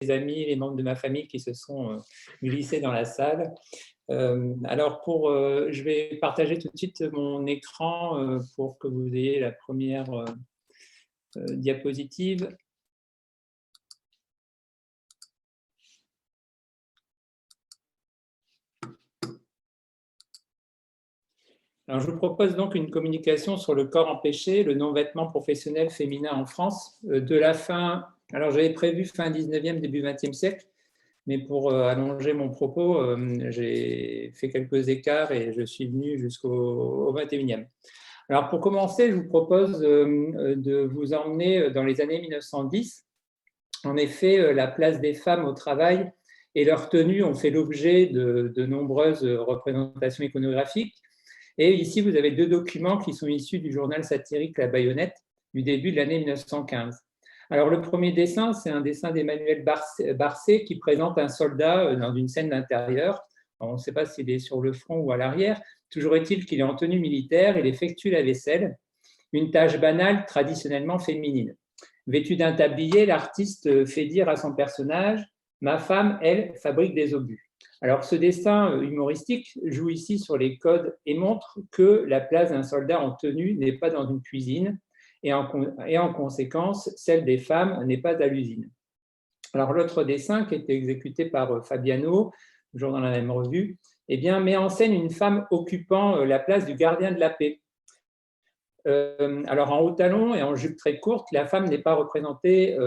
amis, les membres de ma famille qui se sont glissés dans la salle. Alors, je vais partager tout de suite mon écran pour que vous ayez la première diapositive. Alors, je vous propose donc une communication sur le corps empêché, le non-vêtement professionnel féminin en France, de la fin, alors j'avais prévu fin 19e, début 20e siècle, mais pour allonger mon propos, j'ai fait quelques écarts et je suis venu jusqu'au 21e. Alors, pour commencer, je vous propose de vous emmener dans les années 1910. En effet, la place des femmes au travail et leur tenue ont fait l'objet de nombreuses représentations iconographiques. Et ici, vous avez deux documents qui sont issus du journal satirique La Baïonnette du début de l'année 1915. Alors, le premier dessin, c'est un dessin d'Emmanuel Barcé qui présente un soldat dans une scène d'intérieur. On ne sait pas s'il est sur le front ou à l'arrière. Toujours est-il qu'il est en tenue militaire, il effectue la vaisselle, une tâche banale traditionnellement féminine. Vêtu d'un tablier, l'artiste fait dire à son personnage « Ma femme, elle, fabrique des obus ». Alors, ce dessin humoristique joue ici sur les codes et montre que la place d'un soldat en tenue n'est pas dans une cuisine et en conséquence, celle des femmes n'est pas à l'usine. Alors, l'autre dessin, qui a été exécuté par Fabiano, toujours dans la même revue, eh bien, met en scène une femme occupant la place du gardien de la paix. Alors, en haut talon et en jupe très courte, la femme n'est pas représentée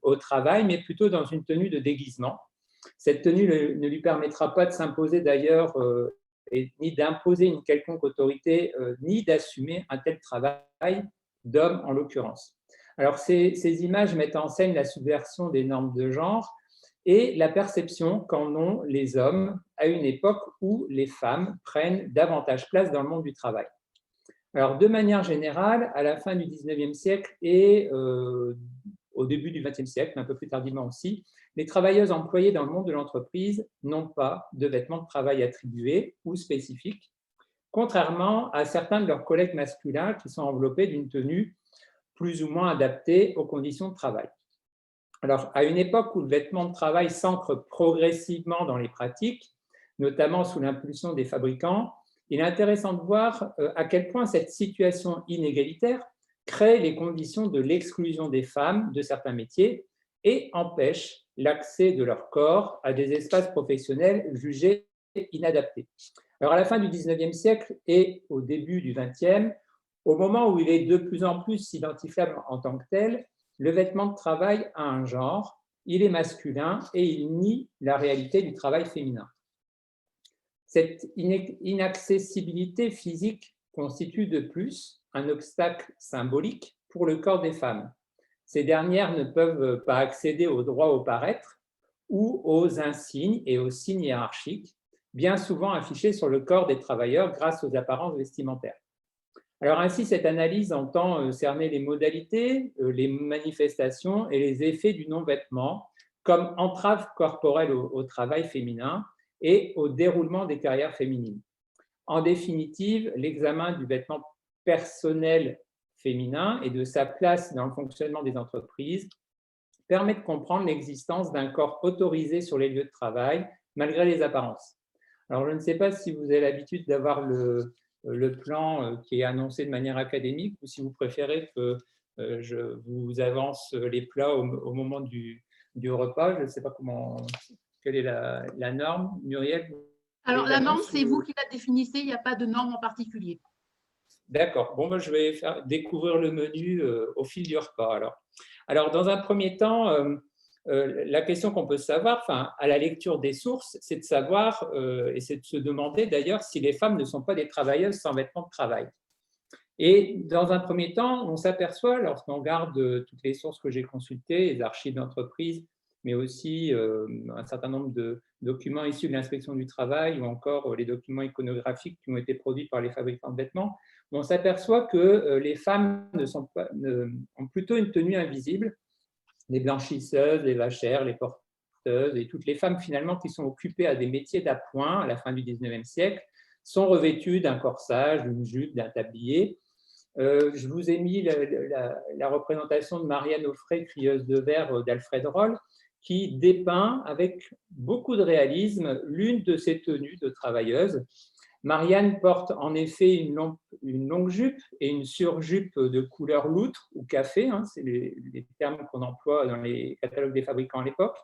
au travail, mais plutôt dans une tenue de déguisement. Cette tenue ne lui permettra pas de s'imposer d'ailleurs, ni d'imposer une quelconque autorité, ni d'assumer un tel travail d'homme en l'occurrence. Alors, ces images mettent en scène la subversion des normes de genre et la perception qu'en ont les hommes à une époque où les femmes prennent davantage place dans le monde du travail. Alors, de manière générale, à la fin du 19e siècle et au début du 20e siècle, mais un peu plus tardivement aussi, les travailleuses employées dans le monde de l'entreprise n'ont pas de vêtements de travail attribués ou spécifiques, contrairement à certains de leurs collègues masculins qui sont enveloppés d'une tenue plus ou moins adaptée aux conditions de travail. Alors, à une époque où le vêtement de travail s'ancre progressivement dans les pratiques, notamment sous l'impulsion des fabricants, il est intéressant de voir à quel point cette situation inégalitaire crée les conditions de l'exclusion des femmes de certains métiers et empêche l'accès de leur corps à des espaces professionnels jugés inadaptés. Alors, à la fin du 19e siècle et au début du 20e, au moment où il est de plus en plus identifiable en tant que tel, le vêtement de travail a un genre, il est masculin et il nie la réalité du travail féminin. Cette inaccessibilité physique constitue de plus un obstacle symbolique pour le corps des femmes. Ces dernières ne peuvent pas accéder au droit au paraître ou aux insignes et aux signes hiérarchiques, bien souvent affichés sur le corps des travailleurs grâce aux apparences vestimentaires. Alors ainsi, cette analyse entend cerner les modalités, les manifestations et les effets du non-vêtement comme entrave corporelle au travail féminin et au déroulement des carrières féminines. En définitive, l'examen du vêtement personnel féminin et de sa place dans le fonctionnement des entreprises permet de comprendre l'existence d'un corps autorisé sur les lieux de travail, malgré les apparences. Alors, je ne sais pas si vous avez l'habitude d'avoir le plan qui est annoncé de manière académique ou si vous préférez que je vous avance les plats au moment du repas. Je ne sais pas quelle est la norme. Muriel? Alors, la norme, c'est vous qui la définissez, il n'y a pas de norme en particulier. D'accord. Bon, ben, je vais faire découvrir le menu au fil du repas. Alors, dans un premier temps, la question qu'on peut savoir, à la lecture des sources, c'est de savoir, et c'est de se demander d'ailleurs, si les femmes ne sont pas des travailleuses sans vêtements de travail. Et dans un premier temps, on s'aperçoit, lorsqu'on regarde toutes les sources que j'ai consultées, les archives d'entreprise, mais aussi un certain nombre de documents issus de l'inspection du travail ou encore les documents iconographiques qui ont été produits par les fabricants de vêtements, on s'aperçoit que les femmes ont plutôt une tenue invisible, les blanchisseuses, les vachères, les porteuses et toutes les femmes finalement qui sont occupées à des métiers d'appoint à la fin du 19e siècle sont revêtues d'un corsage, d'une jupe, d'un tablier. Je vous ai mis la représentation de Marianne Offray, crieuse de verre d'Alfred Roll, qui dépeint avec beaucoup de réalisme l'une de ces tenues de travailleuse. Marianne porte en effet une longue jupe et une surjupe de couleur loutre ou café, hein, c'est les termes qu'on emploie dans les catalogues des fabricants à l'époque.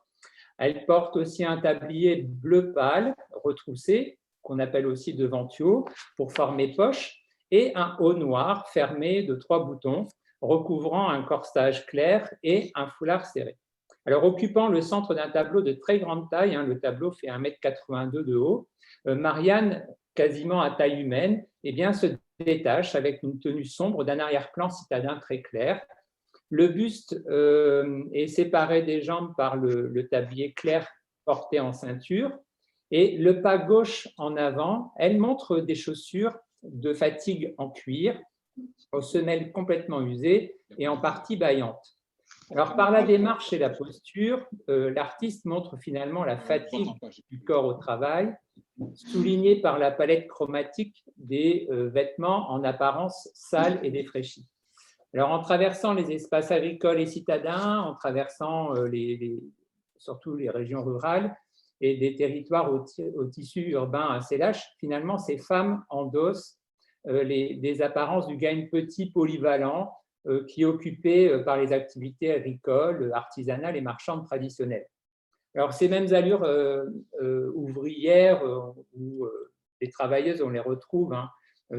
Elle porte aussi un tablier bleu pâle, retroussé, qu'on appelle aussi devantio, pour former poche, et un haut noir fermé de 3 boutons, recouvrant un corsage clair et un foulard serré. Alors, occupant le centre d'un tableau de très grande taille, hein, le tableau fait 1,82 m de haut, Marianne, quasiment à taille humaine, eh bien, se détache avec une tenue sombre d'un arrière-plan citadin très clair. Le buste est séparé des jambes par le tablier clair porté en ceinture. Et le pas gauche en avant, elle montre des chaussures de fatigue en cuir, aux semelles complètement usées et en partie bâillantes. Alors, par la démarche et la posture, l'artiste montre finalement la fatigue du corps au travail, soulignée par la palette chromatique des vêtements en apparence sales et défraîchis. Alors, en traversant les espaces agricoles et citadins, en traversant surtout les régions rurales et des territoires au tissu urbain assez lâche, finalement, ces femmes endossent des apparences du gagne petit polyvalent qui est occupé par les activités agricoles, artisanales et marchandes traditionnelles. Alors, ces mêmes allures ouvrières ou des travailleuses, on les retrouve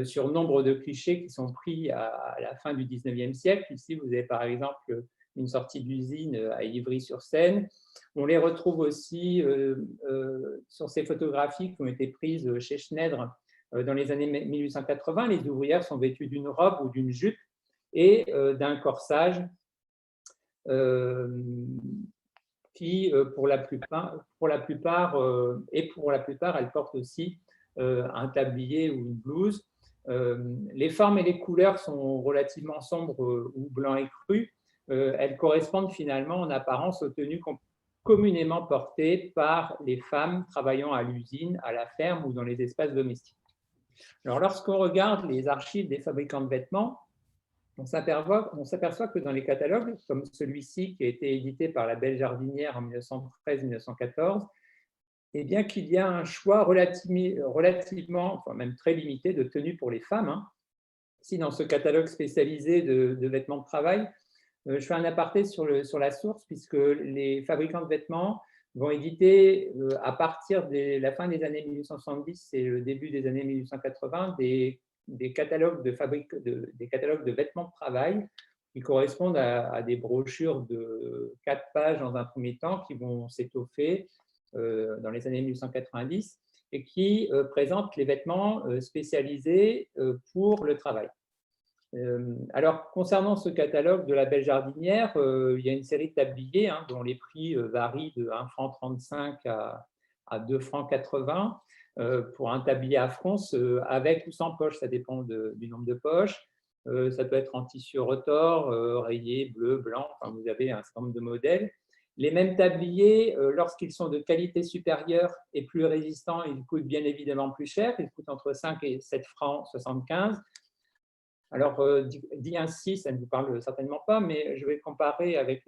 sur nombre de clichés qui sont pris à la fin du 19e siècle. Ici, vous avez par exemple une sortie d'usine à Ivry-sur-Seine. On les retrouve aussi sur ces photographies qui ont été prises chez Schneider dans les années 1880. Les ouvrières sont vêtues d'une robe ou d'une jupe et d'un corsage qui, pour la plupart, elles portent aussi un tablier ou une blouse. Les formes et les couleurs sont relativement sombres ou blanc et cru. Elles correspondent finalement en apparence aux tenues communément portées par les femmes travaillant à l'usine, à la ferme ou dans les espaces domestiques. Alors, lorsqu'on regarde les archives des fabricants de vêtements, on s'aperçoit que dans les catalogues, comme celui-ci qui a été édité par la Belle Jardinière en 1913-1914, eh bien qu'il y a un choix relativement, enfin même très limité de tenues pour les femmes. Ici, dans ce catalogue spécialisé de vêtements de travail, je fais un aparté sur la source, puisque les fabricants de vêtements vont éditer à partir de la fin des années 1870 et le début des années 1880 des catalogues de vêtements de travail qui correspondent à des brochures de 4 pages dans un premier temps qui vont s'étoffer dans les années 1890 et qui présentent les vêtements spécialisés pour le travail. Alors, concernant ce catalogue de la Belle Jardinière, il y a une série de tabliers dont les prix varient de 1,35 franc à 2,80 francs pour un tablier à fronce avec ou sans poche, ça dépend du nombre de poches. Ça peut être en tissu retors, rayé, bleu, blanc, enfin, vous avez un certain nombre de modèles. Les mêmes tabliers, lorsqu'ils sont de qualité supérieure et plus résistants, ils coûtent bien évidemment plus cher, ils coûtent entre 5 et 7 francs 75. Alors, dit ainsi, ça ne vous parle certainement pas, mais je vais comparer avec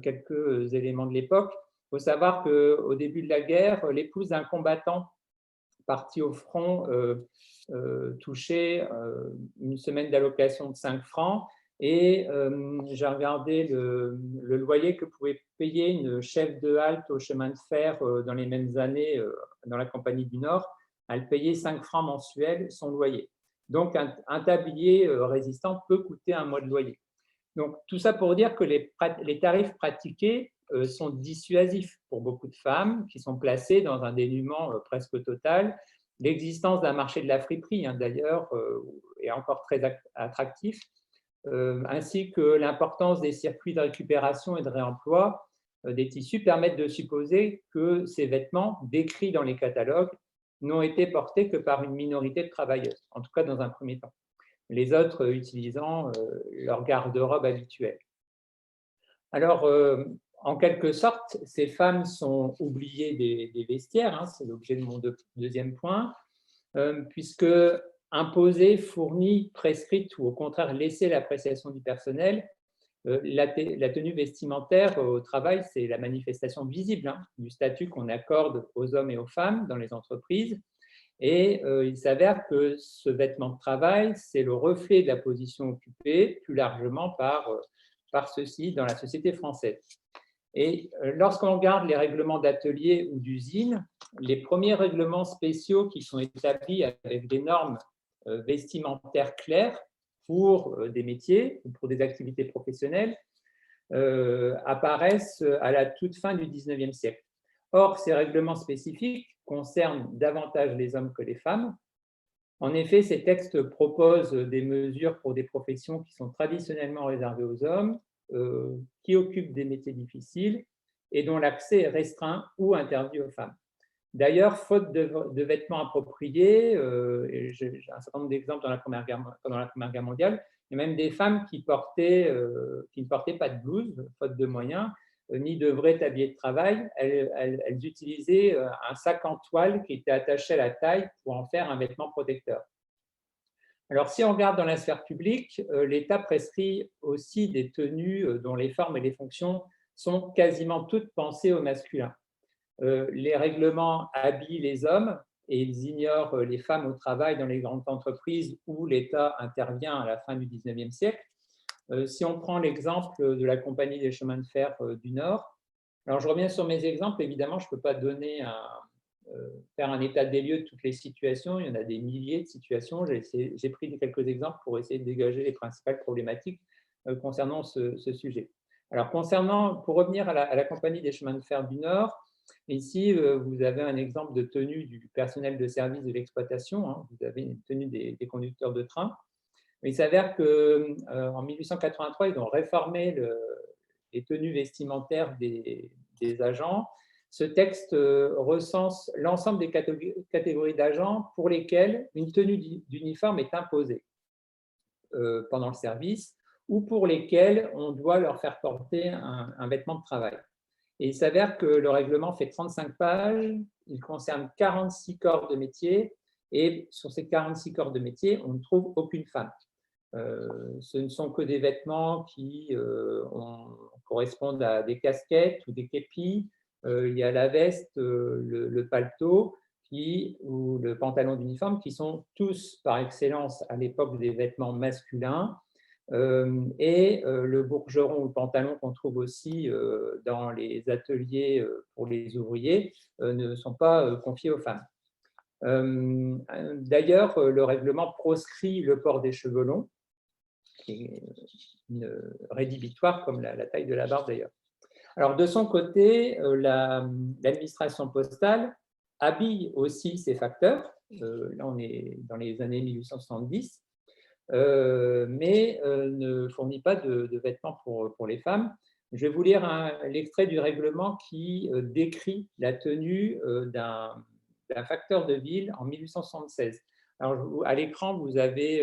quelques éléments de l'époque. Il faut savoir qu'au début de la guerre, l'épouse d'un combattant parti au front touchait une semaine d'allocation de 5 francs et j'ai regardé le loyer que pouvait payer une chef de halte au chemin de fer dans les mêmes années dans la Compagnie du Nord. Elle payait 5 francs mensuels son loyer. Donc, un tablier résistant peut coûter un mois de loyer. Donc, tout ça pour dire que les tarifs pratiqués sont dissuasifs pour beaucoup de femmes qui sont placées dans un dénuement presque total. L'existence d'un marché de la friperie, d'ailleurs, est encore très attractif, ainsi que l'importance des circuits de récupération et de réemploi des tissus permettent de supposer que ces vêtements décrits dans les catalogues n'ont été portés que par une minorité de travailleuses, en tout cas dans un premier temps, les autres utilisant leur garde-robe habituelle. Alors, en quelque sorte, ces femmes sont oubliées des vestiaires, c'est l'objet de mon deuxième point, puisque imposée, fournie, prescrite ou au contraire laissée l'appréciation du personnel, La tenue vestimentaire au travail, c'est la manifestation visible du statut qu'on accorde aux hommes et aux femmes dans les entreprises. Et il s'avère que ce vêtement de travail, c'est le reflet de la position occupée plus largement par ceux-ci dans la société française. Et lorsqu'on regarde les règlements d'atelier ou d'usine, les premiers règlements spéciaux qui sont établis avec des normes vestimentaires claires pour des métiers ou pour des activités professionnelles apparaissent à la toute fin du 19e siècle. Or, ces règlements spécifiques concernent davantage les hommes que les femmes. En effet, ces textes proposent des mesures pour des professions qui sont traditionnellement réservées aux hommes, qui occupent des métiers difficiles et dont l'accès est restreint ou interdit aux femmes. D'ailleurs, faute de vêtements appropriés, et j'ai un certain nombre d'exemples pendant la Première Guerre mondiale, il y a même des femmes qui ne portaient pas de blouse, faute de moyens, ni de vrais tabliers de travail. Elles utilisaient un sac en toile qui était attaché à la taille pour en faire un vêtement protecteur. Alors, si on regarde dans la sphère publique, l'État prescrit aussi des tenues dont les formes et les fonctions sont quasiment toutes pensées au masculin. Les règlements habillent les hommes et ils ignorent les femmes au travail dans les grandes entreprises où l'État intervient à la fin du 19e siècle. Si on prend l'exemple de la Compagnie des chemins de fer du Nord, alors je reviens sur mes exemples, évidemment, je ne peux pas faire un état des lieux de toutes les situations, il y en a des milliers de situations, j'ai pris quelques exemples pour essayer de dégager les principales problématiques concernant ce sujet. Alors, pour revenir à la Compagnie des chemins de fer du Nord, ici, vous avez un exemple de tenue du personnel de service de l'exploitation, vous avez une tenue des conducteurs de train. Il s'avère qu'en 1883, ils ont réformé les tenues vestimentaires des agents. Ce texte recense l'ensemble des catégories d'agents pour lesquels une tenue d'uniforme est imposée pendant le service ou pour lesquels on doit leur faire porter un vêtement de travail. Et il s'avère que le règlement fait 35 pages, il concerne 46 corps de métier et sur ces 46 corps de métier, on ne trouve aucune femme. Ce ne sont que des vêtements qui correspondent à des casquettes ou des képis. Il y a la veste, le paletot ou le pantalon d'uniforme qui sont tous par excellence à l'époque des vêtements masculins. Et le bourgeron ou le pantalon qu'on trouve aussi dans les ateliers pour les ouvriers ne sont pas confiés aux femmes. D'ailleurs, le règlement proscrit le port des cheveux longs, qui est rédhibitoire comme la taille de la barbe d'ailleurs. Alors, de son côté, l'administration postale habille aussi ces facteurs. Là, on est dans les années 1870, mais ne fournit pas de vêtements pour les femmes. Je vais vous lire l'extrait du règlement qui décrit la tenue d'un facteur de ville en 1876. Alors, à l'écran, vous avez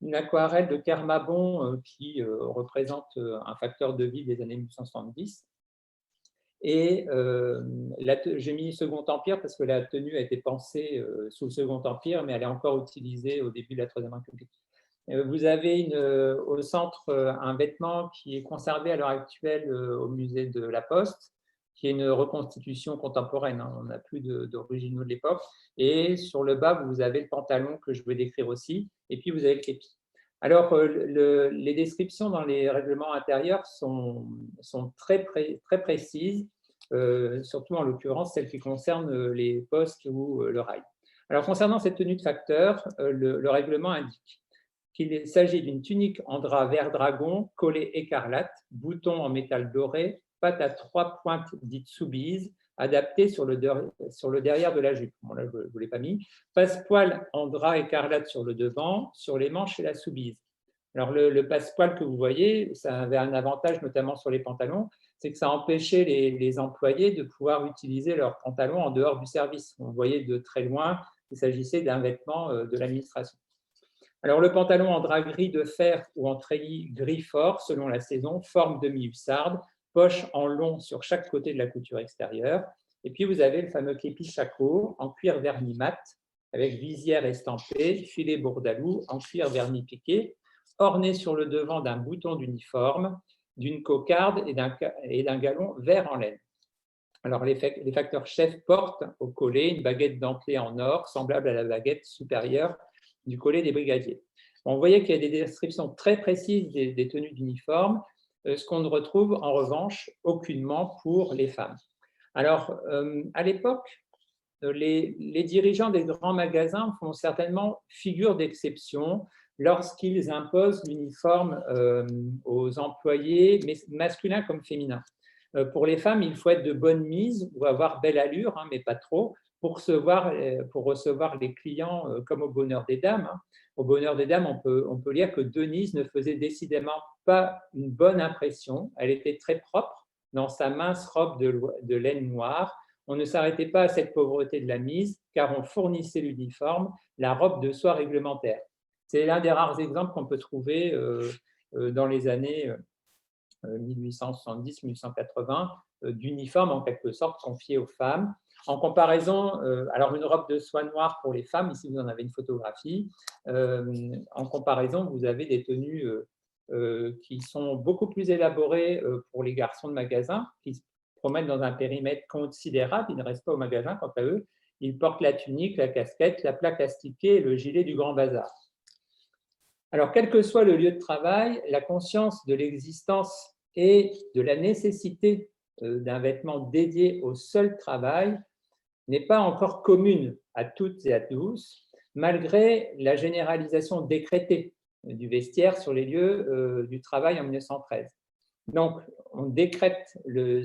une aquarelle de Kermabon qui représente un facteur de ville des années 1870. Et j'ai mis Second Empire parce que la tenue a été pensée sous le Second Empire, mais elle est encore utilisée au début de la Troisième République. Vous avez au centre un vêtement qui est conservé à l'heure actuelle au musée de la Poste, qui est une reconstitution contemporaine. On n'a plus d'originaux de l'époque. Et sur le bas, vous avez le pantalon que je vais décrire aussi. Et puis, vous avez le képi. Alors, les descriptions dans les règlements intérieurs sont très précises, surtout en l'occurrence celles qui concernent les postes ou le rail. Alors, concernant cette tenue de facteur, le règlement indique qu'il s'agit d'une tunique en drap vert dragon, collée écarlate, boutons en métal doré, patte à 3 pointes dites soubise, adaptée sur le derrière de la jupe. Bon, là, je ne vous l'ai pas mis. Passepoil en drap écarlate sur le devant, sur les manches et la soubise. Alors, le passepoil que vous voyez, ça avait un avantage, notamment sur les pantalons, c'est que ça empêchait les employés de pouvoir utiliser leurs pantalons en dehors du service. On voyait de très loin qu'il s'agissait d'un vêtement de l'administration. Alors, le pantalon en drap gris de fer ou en treillis gris fort, selon la saison, forme demi-hussarde, poche en long sur chaque côté de la couture extérieure. Et puis, vous avez le fameux képi shako en cuir verni mat, avec visière estampée, filet bourdaloue en cuir verni piqué. ornée sur le devant d'un bouton d'uniforme, d'une cocarde et d'un galon vert en laine. Alors, les facteurs chefs portent au collet une baguette dentelée en or, semblable à la baguette supérieure du collet des brigadiers. On voyait qu'il y a des descriptions très précises des tenues d'uniforme, ce qu'on ne retrouve en revanche aucunement pour les femmes. Alors, à l'époque, les dirigeants des grands magasins font certainement figure d'exception lorsqu'ils imposent l'uniforme aux employés, masculins comme féminins. Pour les femmes, il faut être de bonne mise ou avoir belle allure, mais pas trop, pour recevoir les clients comme au bonheur des dames. Au bonheur des dames, on peut lire que Denise ne faisait décidément pas une bonne impression. Elle était très propre dans sa mince robe de laine noire. On ne s'arrêtait pas à cette pauvreté de la mise, car on fournissait l'uniforme, la robe de soie réglementaire. C'est l'un des rares exemples qu'on peut trouver dans les années 1870-1880 d'uniformes en quelque sorte confiés aux femmes. En comparaison, alors une robe de soie noire pour les femmes, ici vous en avez une photographie, en comparaison vous avez des tenues qui sont beaucoup plus élaborées pour les garçons de magasin, qui se promènent dans un périmètre considérable, ils ne restent pas au magasin quant à eux, ils portent la tunique, la casquette, la plaque astiquée et le gilet du grand bazar. Alors, quel que soit le lieu de travail, la conscience de l'existence et de la nécessité d'un vêtement dédié au seul travail n'est pas encore commune à toutes et à tous, malgré la généralisation décrétée du vestiaire sur les lieux du travail en 1913. Donc, on décrète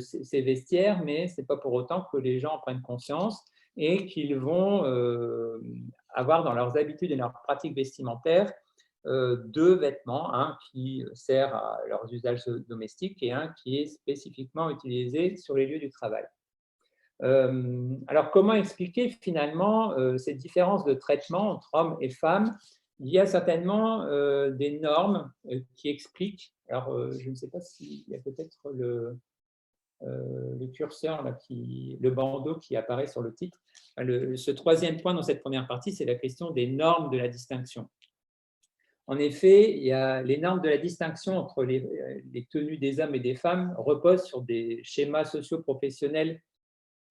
ces vestiaires, mais ce n'est pas pour autant que les gens en prennent conscience et qu'ils vont avoir dans leurs habitudes et leurs pratiques vestimentaires deux vêtements, un qui sert à leurs usages domestiques et un qui est spécifiquement utilisé sur les lieux du travail. Alors, comment expliquer finalement cette différence de traitement entre hommes et femmes? Il y a certainement des normes qui expliquent. Alors, je ne sais pas s'il y a peut-être le curseur, là, le bandeau qui apparaît sur le titre. Ce troisième point dans cette première partie, c'est la question des normes de la distinction. En effet, il y a les normes de la distinction entre les tenues des hommes et des femmes reposent sur des schémas socio-professionnels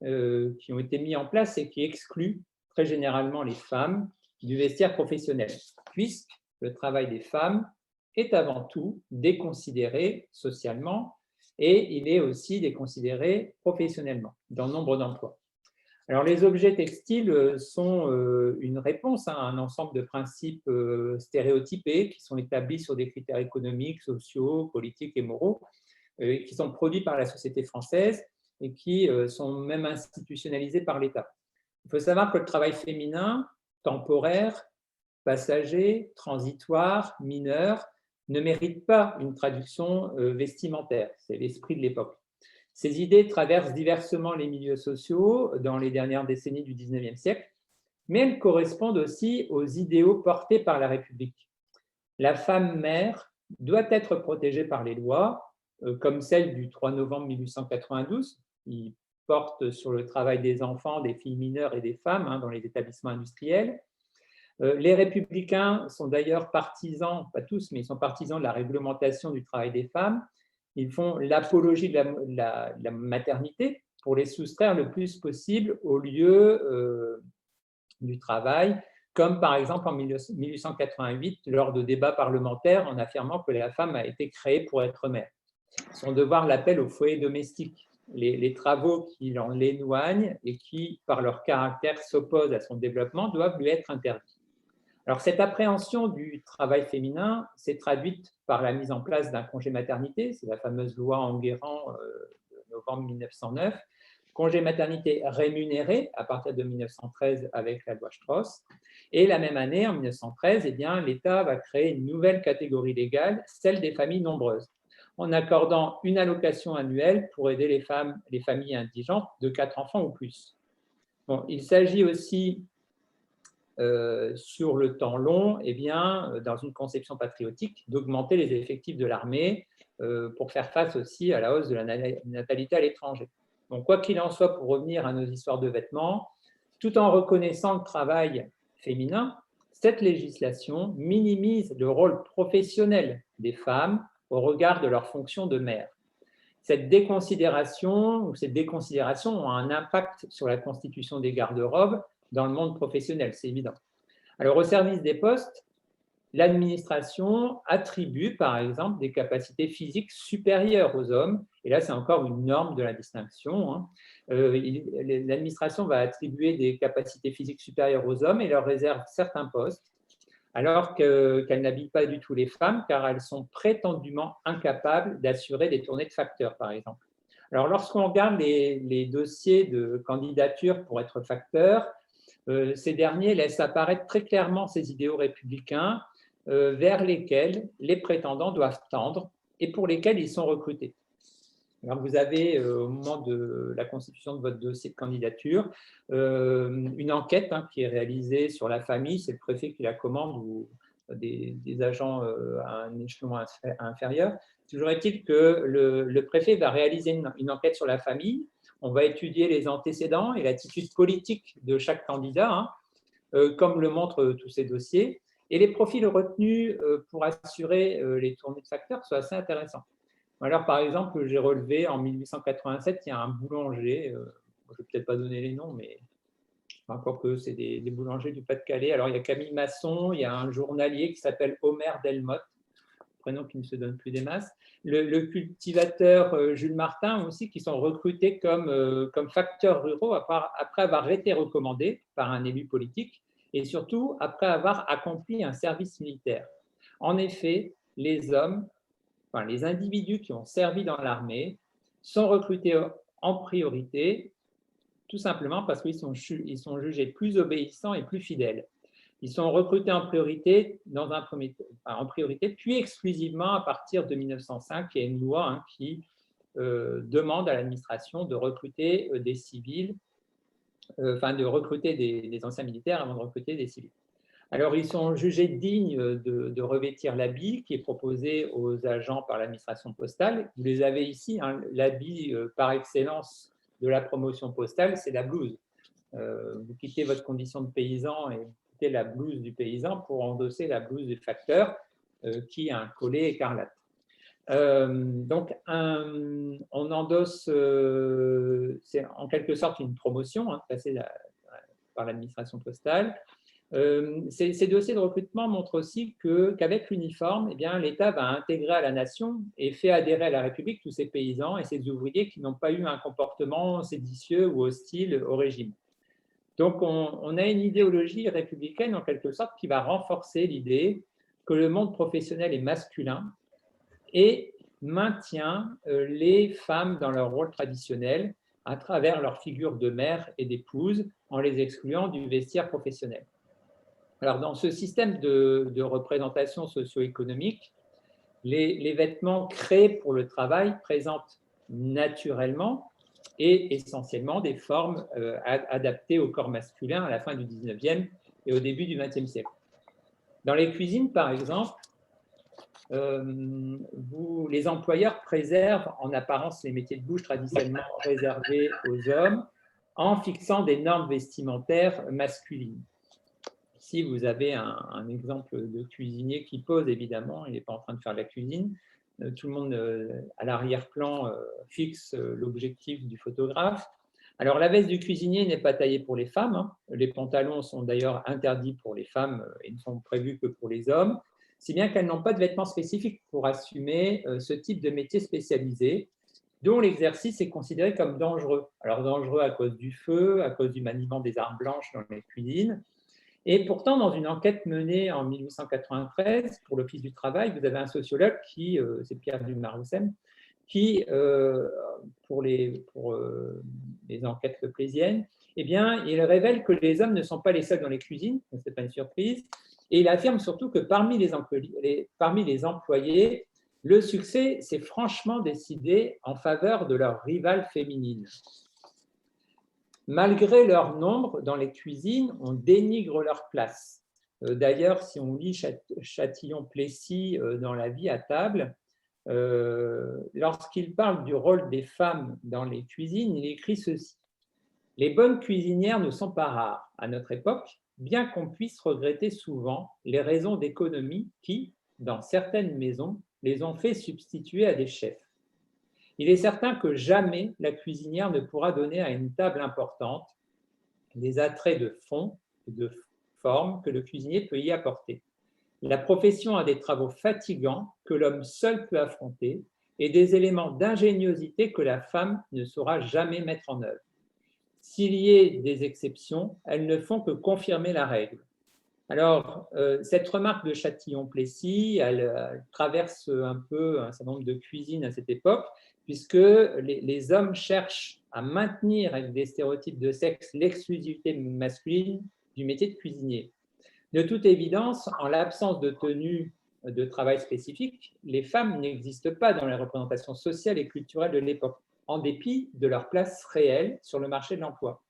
qui ont été mis en place et qui excluent très généralement les femmes du vestiaire professionnel, puisque le travail des femmes est avant tout déconsidéré socialement et il est aussi déconsidéré professionnellement dans nombre d'emplois. Alors, les objets textiles sont une réponse à un ensemble de principes stéréotypés qui sont établis sur des critères économiques, sociaux, politiques et moraux, qui sont produits par la société française et qui sont même institutionnalisés par l'État. Il faut savoir que le travail féminin, temporaire, passager, transitoire, mineur, ne mérite pas une traduction vestimentaire. C'est l'esprit de l'époque. Ces idées traversent diversement les milieux sociaux dans les dernières décennies du XIXe siècle, mais elles correspondent aussi aux idéaux portés par la République. La femme mère doit être protégée par les lois, comme celle du 3 novembre 1892, qui porte sur le travail des enfants, des filles mineures et des femmes dans les établissements industriels. Les républicains sont d'ailleurs partisans, pas tous, mais ils sont partisans de la réglementation du travail des femmes. Ils font l'apologie de la maternité pour les soustraire le plus possible au lieu du travail, comme par exemple en 1888, lors de débats parlementaires, en affirmant que la femme a été créée pour être mère. Son devoir l'appelle au foyer domestique. Les travaux qui l'en l'éloignent et qui, par leur caractère, s'opposent à son développement, doivent lui être interdits. Alors, cette appréhension du travail féminin s'est traduite par la mise en place d'un congé maternité, c'est la fameuse loi Enguerrand de novembre 1909, congé maternité rémunéré à partir de 1913 avec la loi Strauss. Et la même année, en 1913, l'État va créer une nouvelle catégorie légale, celle des familles nombreuses, en accordant une allocation annuelle pour aider les familles indigentes de 4 enfants ou plus. Bon, il s'agit aussi sur le temps long, dans une conception patriotique, d'augmenter les effectifs de l'armée pour faire face aussi à la hausse de la natalité à l'étranger. Donc, quoi qu'il en soit, pour revenir à nos histoires de vêtements, tout en reconnaissant le travail féminin, cette législation minimise le rôle professionnel des femmes au regard de leur fonction de mère. Cette déconsidération ou ces déconsidérations ont un impact sur la constitution des garde-robes dans le monde professionnel, c'est évident. Alors, au service des postes, l'administration attribue, par exemple, des capacités physiques supérieures aux hommes. Et là, c'est encore une norme de la distinction. L'administration va attribuer des capacités physiques supérieures aux hommes et leur réserve certains postes, alors qu'elle n'habille pas du tout les femmes, car elles sont prétendument incapables d'assurer des tournées de facteurs, par exemple. Alors, lorsqu'on regarde les dossiers de candidature pour être facteur, ces derniers laissent apparaître très clairement ces idéaux républicains vers lesquels les prétendants doivent tendre et pour lesquels ils sont recrutés. Alors vous avez, au moment de la constitution de votre dossier de candidature, une enquête qui est réalisée sur la famille, c'est le préfet qui la commande ou des agents à un échelon inférieur. Toujours est-il que le préfet va réaliser une enquête sur la famille. On va étudier les antécédents et l'attitude politique de chaque candidat, comme le montrent tous ces dossiers. Et les profils retenus pour assurer les tournées de facteurs sont assez intéressants. Alors, par exemple, j'ai relevé en 1887, il y a un boulanger, je ne vais peut-être pas donner les noms, mais encore que c'est des boulangers du Pas-de-Calais. Alors, il y a Camille Masson, il y a un journalier qui s'appelle Omer Delmotte, prénom qui ne se donne plus des masses. Le cultivateur Jules Martin aussi, qui sont recrutés comme facteurs ruraux après avoir été recommandés par un élu politique et surtout après avoir accompli un service militaire. En effet, les hommes, enfin, les individus qui ont servi dans l'armée sont recrutés en priorité, tout simplement parce qu'ils sont jugés plus obéissants et plus fidèles. Ils sont recrutés en priorité, puis exclusivement à partir de 1905, il y a une loi qui demande à l'administration de recruter des civils, de recruter des anciens militaires avant de recruter des civils. Alors, ils sont jugés dignes de revêtir l'habit qui est proposé aux agents par l'administration postale. Vous les avez ici, l'habit par excellence de la promotion postale, c'est la blouse. Vous quittez votre condition de paysan et vous quittez la blouse du paysan pour endosser la blouse du facteur qui a un collet écarlate. Donc, on endosse, c'est en quelque sorte une promotion passée par l'administration postale. Ces dossiers de recrutement montrent aussi qu'avec l'uniforme, l'État va intégrer à la nation et fait adhérer à la République tous ces paysans et ces ouvriers qui n'ont pas eu un comportement séditieux ou hostile au régime. Donc, on a une idéologie républicaine en quelque sorte qui va renforcer l'idée que le monde professionnel est masculin et maintient les femmes dans leur rôle traditionnel à travers leur figure de mère et d'épouse en les excluant du vestiaire professionnel. Alors, dans ce système de représentation socio-économique, les vêtements créés pour le travail présentent naturellement et essentiellement des formes adaptées au corps masculin à la fin du 19e et au début du 20e siècle. Dans les cuisines, par exemple, les employeurs préservent en apparence les métiers de bouche traditionnellement réservés aux hommes en fixant des normes vestimentaires masculines. Ici, vous avez un exemple de cuisinier qui pose, évidemment, il n'est pas en train de faire de la cuisine. Tout le monde, à l'arrière-plan, fixe l'objectif du photographe. Alors, la veste du cuisinier n'est pas taillée pour les femmes. Les pantalons sont d'ailleurs interdits pour les femmes et ne sont prévus que pour les hommes, si bien qu'elles n'ont pas de vêtements spécifiques pour assumer ce type de métier spécialisé, dont l'exercice est considéré comme dangereux. Alors, dangereux à cause du feu, à cause du maniement des armes blanches dans les cuisines. Et pourtant, dans une enquête menée en 1893 pour l'Office du travail, vous avez un sociologue c'est Pierre Dumas-Roussem, qui, pour les enquêtes leplésiennes, il révèle que les hommes ne sont pas les seuls dans les cuisines, ce n'est pas une surprise, et il affirme surtout que parmi les employés, le succès s'est franchement décidé en faveur de leurs rivales féminines. Malgré leur nombre dans les cuisines, on dénigre leur place. D'ailleurs, si on lit Châtillon-Plessis dans La vie à table, lorsqu'il parle du rôle des femmes dans les cuisines, il écrit ceci. « Les bonnes cuisinières ne sont pas rares. À notre époque, bien qu'on puisse regretter souvent les raisons d'économie qui, dans certaines maisons, les ont fait substituer à des chefs. Il est certain que jamais la cuisinière ne pourra donner à une table importante les attraits de fond et de forme que le cuisinier peut y apporter. La profession a des travaux fatigants que l'homme seul peut affronter et des éléments d'ingéniosité que la femme ne saura jamais mettre en œuvre. S'il y ait des exceptions, elles ne font que confirmer la règle. Alors, cette remarque de Châtillon-Plessis, elle traverse un peu un certain nombre de cuisines à cette époque, puisque les hommes cherchent à maintenir avec des stéréotypes de sexe l'exclusivité masculine du métier de cuisinier. De toute évidence, en l'absence de tenue de travail spécifique, les femmes n'existent pas dans les représentations sociales et culturelles de l'époque, en dépit de leur place réelle sur le marché de l'emploi.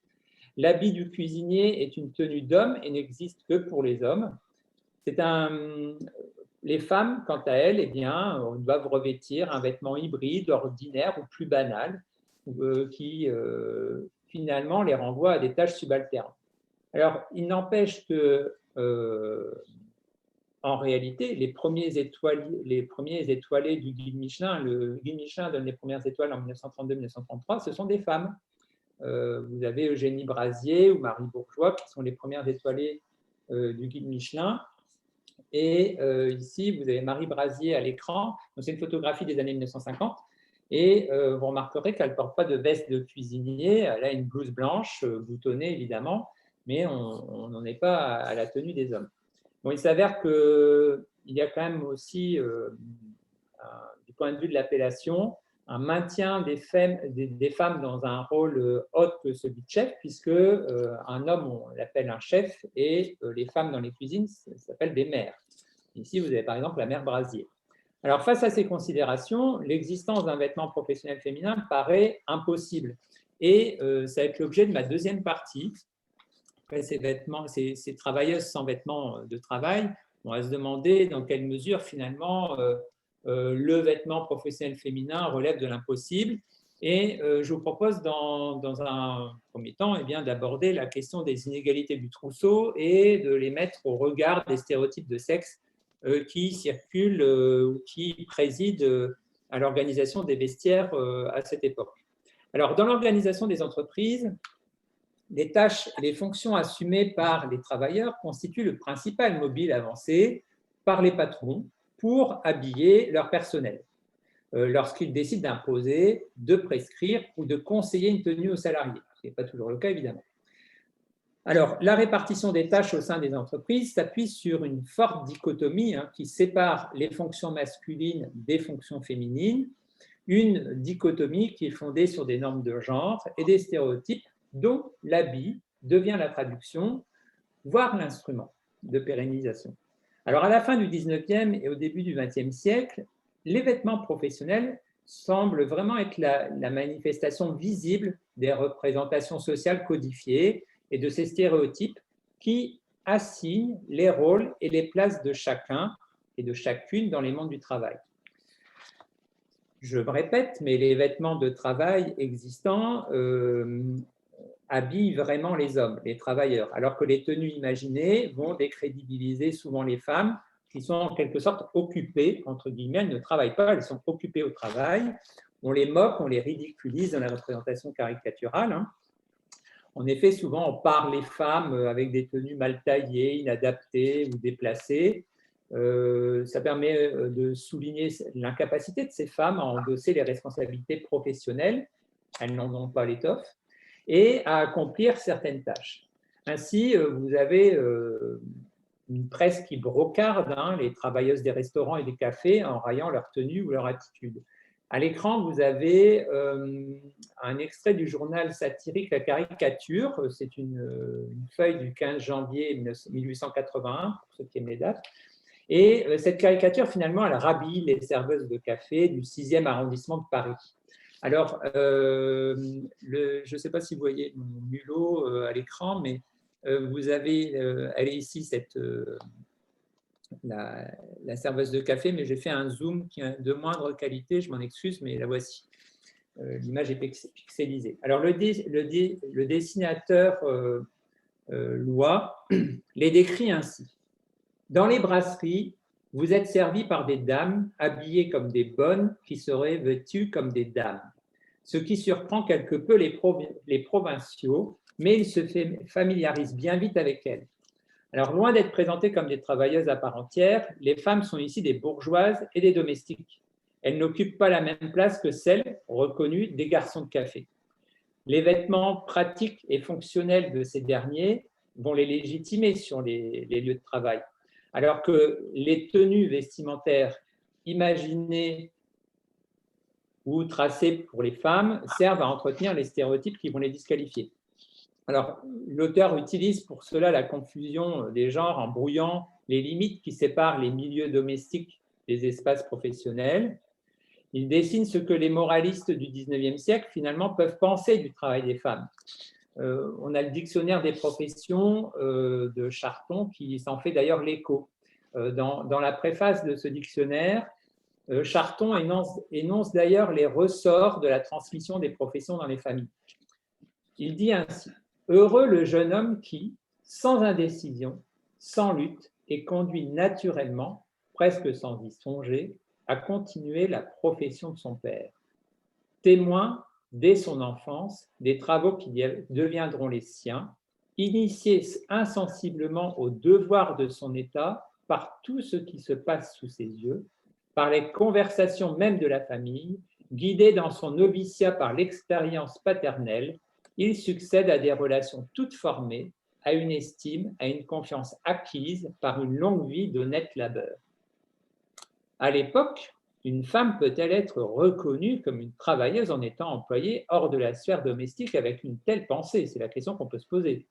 L'habit du cuisinier est une tenue d'homme et n'existe que pour les hommes. Les femmes, quant à elles, eh bien, doivent revêtir un vêtement hybride, ordinaire ou plus banal, qui finalement les renvoie à des tâches subalternes. Alors, il n'empêche que, en réalité, les premiers étoilés du guide Michelin, le guide Michelin donne les premières étoiles en 1932-1933, ce sont des femmes. Vous avez Eugénie Brasier ou Marie Bourgeois qui sont les premières étoilées du guide Michelin. Et ici, vous avez Marie Brasier à l'écran. C'est une photographie des années 1950. Et vous remarquerez qu'elle ne porte pas de veste de cuisinier. Elle a une blouse blanche, boutonnée évidemment, mais on n'en est pas à la tenue des hommes. Bon, il s'avère qu'il y a quand même aussi, du point de vue de l'appellation, un maintien des femmes dans un rôle autre que celui de chef, puisque un homme, on l'appelle un chef, et les femmes dans les cuisines, ça s'appelle des mères. Ici, vous avez par exemple la mère Brasier. Alors, face à ces considérations, l'existence d'un vêtement professionnel féminin paraît impossible. Et ça va être l'objet de ma deuxième partie. Après, ces travailleuses sans vêtements de travail, on va se demander dans quelle mesure, finalement, le vêtement professionnel féminin relève de l'impossible. Et je vous propose, dans un premier temps, eh bien, d'aborder la question des inégalités du trousseau et de les mettre au regard des stéréotypes de sexe qui circulent ou qui président à l'organisation des vestiaires à cette époque. Alors, dans l'organisation des entreprises, les tâches et les fonctions assumées par les travailleurs constituent le principal mobile avancé par les patrons pour habiller leur personnel, lorsqu'ils décident d'imposer, de prescrire ou de conseiller une tenue aux salariés, ce qui n'est pas toujours le cas évidemment. Alors, la répartition des tâches au sein des entreprises s'appuie sur une forte dichotomie qui sépare les fonctions masculines des fonctions féminines, une dichotomie qui est fondée sur des normes de genre et des stéréotypes dont l'habit devient la traduction, voire l'instrument de pérennisation. Alors, à la fin du 19e et au début du 20e siècle, les vêtements professionnels semblent vraiment être la manifestation visible des représentations sociales codifiées et de ces stéréotypes qui assignent les rôles et les places de chacun et de chacune dans les mondes du travail. Je me répète, mais les vêtements de travail existants habillent vraiment les hommes, les travailleurs, alors que les tenues imaginées vont décrédibiliser souvent les femmes qui sont en quelque sorte occupées, entre guillemets, elles ne travaillent pas, elles sont occupées au travail. On les moque, on les ridiculise dans la représentation caricaturale. En effet, souvent, on parle les femmes avec des tenues mal taillées, inadaptées ou déplacées. Ça permet de souligner l'incapacité de ces femmes à endosser les responsabilités professionnelles, elles n'en ont pas l'étoffe, et à accomplir certaines tâches. Ainsi, vous avez une presse qui brocarde les travailleuses des restaurants et des cafés en raillant leur tenue ou leur attitude. À l'écran, vous avez un extrait du journal satirique La Caricature. C'est une feuille du 15 janvier 1881, pour ceux qui aiment les dates. Et cette caricature, finalement, elle rhabille les serveuses de café du 6e arrondissement de Paris. Alors, je ne sais pas si vous voyez mon mulot à l'écran, mais vous avez, elle est ici, la serveuse de café, mais j'ai fait un zoom qui est de moindre qualité, je m'en excuse, mais la voici. L'image est pixelisée. Alors, le dessinateur loi les décrit ainsi. Dans les brasseries, vous êtes servis par des dames habillées comme des bonnes qui seraient vêtues comme des dames, ce qui surprend quelque peu les provinciaux, mais ils se familiarisent bien vite avec elles. Alors, loin d'être présentées comme des travailleuses à part entière, les femmes sont ici des bourgeoises et des domestiques. Elles n'occupent pas la même place que celles reconnues des garçons de café. Les vêtements pratiques et fonctionnels de ces derniers vont les légitimer sur les lieux de travail, alors que les tenues vestimentaires imaginées ou tracées pour les femmes servent à entretenir les stéréotypes qui vont les disqualifier. Alors, l'auteur utilise pour cela la confusion des genres en brouillant les limites qui séparent les milieux domestiques des espaces professionnels. Il dessine ce que les moralistes du XIXe siècle, finalement, peuvent penser du travail des femmes. On a le dictionnaire des professions de Charton qui s'en fait d'ailleurs l'écho. Dans la préface de ce dictionnaire, Charton énonce d'ailleurs les ressorts de la transmission des professions dans les familles. Il dit ainsi: « Heureux le jeune homme qui, sans indécision, sans lutte, est conduit naturellement, presque sans y songer, à continuer la profession de son père. Témoin, dès son enfance, des travaux qui deviendront les siens, initié insensiblement au devoir de son état par tout ce qui se passe sous ses yeux, par les conversations même de la famille, guidé dans son noviciat par l'expérience paternelle, il succède à des relations toutes formées, à une estime, à une confiance acquise par une longue vie d'honnête labeur. » À l'époque, une femme peut-elle être reconnue comme une travailleuse en étant employée hors de la sphère domestique avec une telle pensée? C'est la question qu'on peut se poser.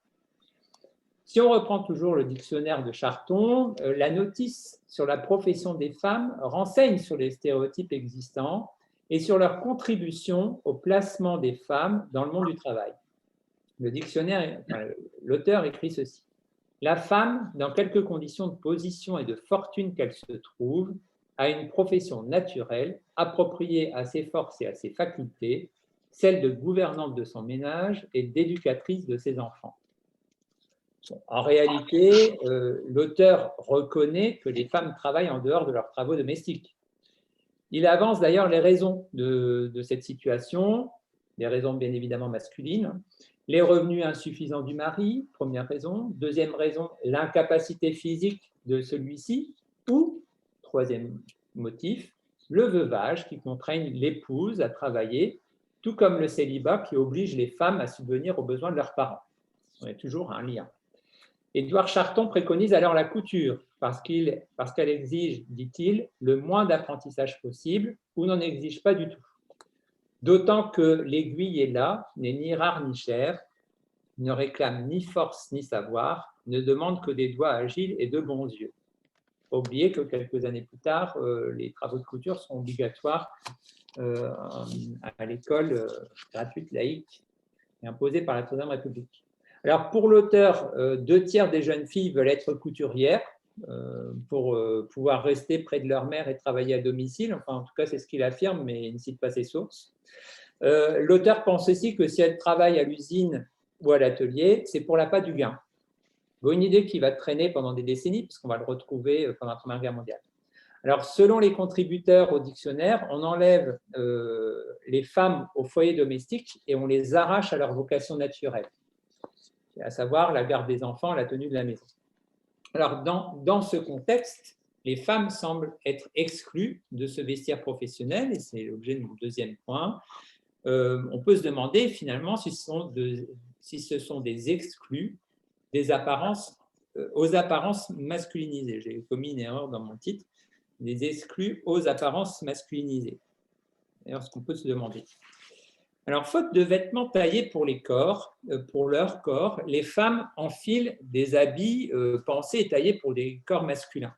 Si on reprend toujours le dictionnaire de Charton, la notice sur la profession des femmes renseigne sur les stéréotypes existants et sur leur contribution au placement des femmes dans le monde du travail. Le dictionnaire, l'auteur écrit ceci: « La femme, dans quelque condition de position et de fortune qu'elle se trouve, a une profession naturelle, appropriée à ses forces et à ses facultés, celle de gouvernante de son ménage et d'éducatrice de ses enfants. » En réalité, l'auteur reconnaît que les femmes travaillent en dehors de leurs travaux domestiques. Il avance d'ailleurs les raisons de cette situation, des raisons bien évidemment masculines. Les revenus insuffisants du mari, première raison. Deuxième raison, l'incapacité physique de celui-ci. Ou, troisième motif, le veuvage qui contraigne l'épouse à travailler, tout comme le célibat qui oblige les femmes à subvenir aux besoins de leurs parents. On a toujours un lien. Édouard Charton préconise alors la couture, parce qu'elle exige, dit-il, le moins d'apprentissage possible ou n'en exige pas du tout. D'autant que l'aiguille est là, n'est ni rare ni chère, ne réclame ni force ni savoir, ne demande que des doigts agiles et de bons yeux. Oubliez que quelques années plus tard, les travaux de couture seront obligatoires à l'école gratuite, laïque, et imposée par la Troisième République. Alors, pour l'auteur, 2/3 des jeunes filles veulent être couturières pour pouvoir rester près de leur mère et travailler à domicile. Enfin, en tout cas, c'est ce qu'il affirme, mais il ne cite pas ses sources. L'auteur pense aussi que si elles travaillent à l'usine ou à l'atelier, c'est pour l'appât du gain. Une idée qui va traîner pendant des décennies, puisqu'on va le retrouver pendant la Première Guerre mondiale. Alors, selon les contributeurs au dictionnaire, on enlève les femmes au foyer domestique et on les arrache à leur vocation naturelle, à savoir la garde des enfants, la tenue de la maison. Alors, dans ce contexte, les femmes semblent être exclues de ce vestiaire professionnel, et c'est l'objet de mon deuxième point. On peut se demander finalement si ce sont des exclus aux apparences masculinisées. J'ai commis une erreur dans mon titre, des exclus aux apparences masculinisées. D'ailleurs, ce qu'on peut se demander. Alors, faute de vêtements taillés pour leur corps, les femmes enfilent des habits pensés et taillés pour des corps masculins.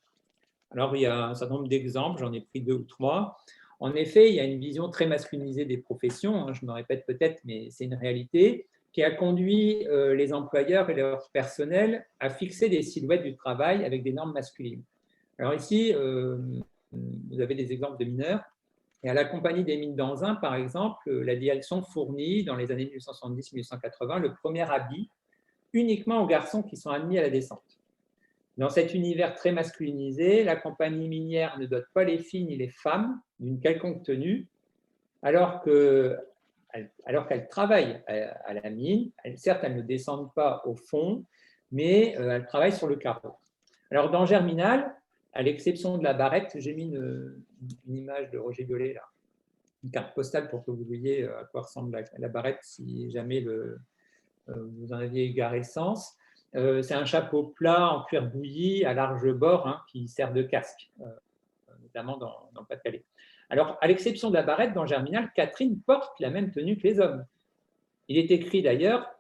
Alors, il y a un certain nombre d'exemples, j'en ai pris 2 ou 3. En effet, il y a une vision très masculinisée des professions, je me répète peut-être, mais c'est une réalité, qui a conduit les employeurs et leur personnel à fixer des silhouettes du travail avec des normes masculines. Alors ici, vous avez des exemples de mineurs. Et à la Compagnie des mines d'Anzin, par exemple, la direction fournit dans les années 1970-1980 le premier habit uniquement aux garçons qui sont admis à la descente. Dans cet univers très masculinisé, la compagnie minière ne dote pas les filles ni les femmes d'une quelconque tenue, alors qu'elles travaillent à la mine. Certes, elles ne descendent pas au fond, mais elles travaillent sur le carreau. Alors, dans Germinal, à l'exception de la barrette, j'ai mis une image de Roger Violet, là, une carte postale pour que vous voyez à quoi ressemble la barrette si jamais vous en aviez égaré sens. C'est un chapeau plat en cuir bouilli à large bord, hein, qui sert de casque, notamment dans le Pas-de-Calais. Alors, à l'exception de la barrette, dans Germinal, Catherine porte la même tenue que les hommes. Il est écrit d'ailleurs,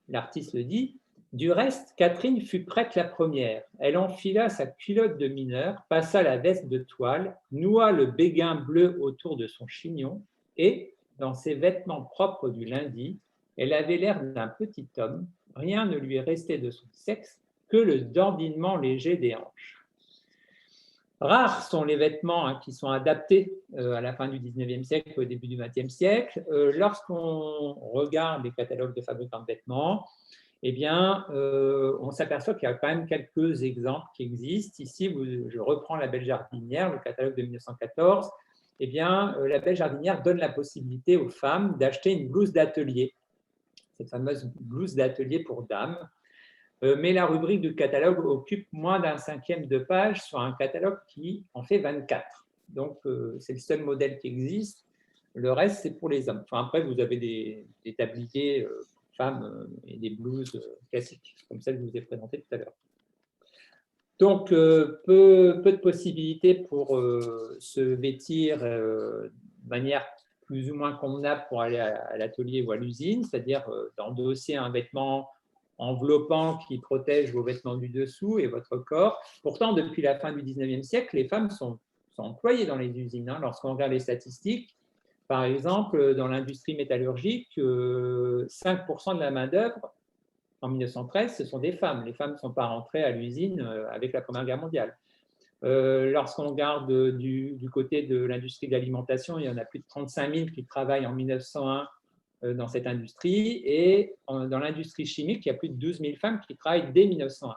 l'artiste le dit, du reste, Catherine fut prête la première. Elle enfila sa culotte de mineur, passa la veste de toile, noua le béguin bleu autour de son chignon et, dans ses vêtements propres du lundi, elle avait l'air d'un petit homme. Rien ne lui restait de son sexe que le dandinement léger des hanches. Rares sont les vêtements qui sont adaptés à la fin du 19e siècle, au début du 20e siècle. Lorsqu'on regarde les catalogues de fabricants de vêtements, eh bien, on s'aperçoit qu'il y a quand même quelques exemples qui existent. Ici, je reprends la Belle Jardinière, le catalogue de 1914. Eh bien, la Belle Jardinière donne la possibilité aux femmes d'acheter une blouse d'atelier, cette fameuse blouse d'atelier pour dames. Mais la rubrique du catalogue occupe moins d'un cinquième de page sur un catalogue qui en fait 24. Donc, c'est le seul modèle qui existe. Le reste, c'est pour les hommes. Enfin, après, vous avez des tabliers femmes et des blouses classiques, comme celle que je vous ai présentée tout à l'heure. Donc, peu de possibilités pour se vêtir de manière plus ou moins convenable pour aller à l'atelier ou à l'usine, c'est-à-dire d'endosser un vêtement enveloppant qui protège vos vêtements du dessous et votre corps. Pourtant, depuis la fin du 19e siècle, les femmes sont employées dans les usines. Hein. Lorsqu'on regarde les statistiques, par exemple, dans l'industrie métallurgique, 5% de la main-d'œuvre en 1913, ce sont des femmes. Les femmes ne sont pas rentrées à l'usine avec la Première Guerre mondiale. Lorsqu'on regarde du côté de l'industrie de l'alimentation, il y en a plus de 35 000 qui travaillent en 1901 dans cette industrie, et dans l'industrie chimique, il y a plus de 12 000 femmes qui travaillent dès 1901,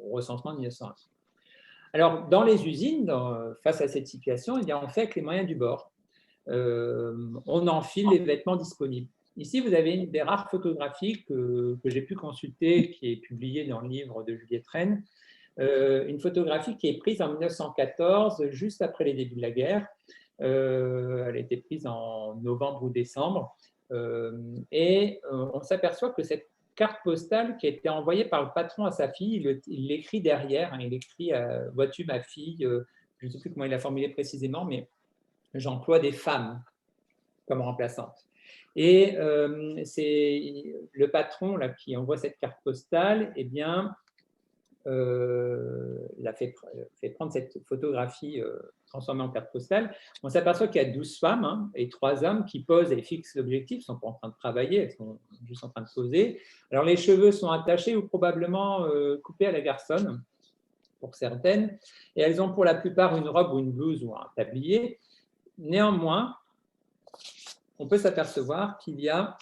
au recensement de 1901. Alors, dans les usines, face à cette situation, eh bien, on fait avec les moyens du bord. On enfile les vêtements disponibles. Ici, vous avez une des rares photographies que j'ai pu consulter, qui est publiée dans le livre de Juliette Rennes, une photographie qui est prise en 1914, juste après les débuts de la guerre. Elle a été prise en novembre ou décembre. Et on s'aperçoit que cette carte postale qui a été envoyée par le patron à sa fille, il l'écrit derrière. Hein, il écrit « Vois-tu ma fille ?» Je ne sais plus comment il a formulé précisément, mais j'emploie des femmes comme remplaçantes. Et c'est le patron là, qui envoie cette carte postale, eh bien, l'a fait prendre cette photographie transformée en carte postale. On s'aperçoit qu'il y a 12 femmes hein, et 3 hommes qui posent et fixent l'objectif, ils ne sont pas en train de travailler, elles sont juste en train de poser. Alors les cheveux sont attachés ou probablement coupés à la garçonne, pour certaines, et elles ont pour la plupart une robe ou une blouse ou un tablier. Néanmoins, on peut s'apercevoir qu'il y a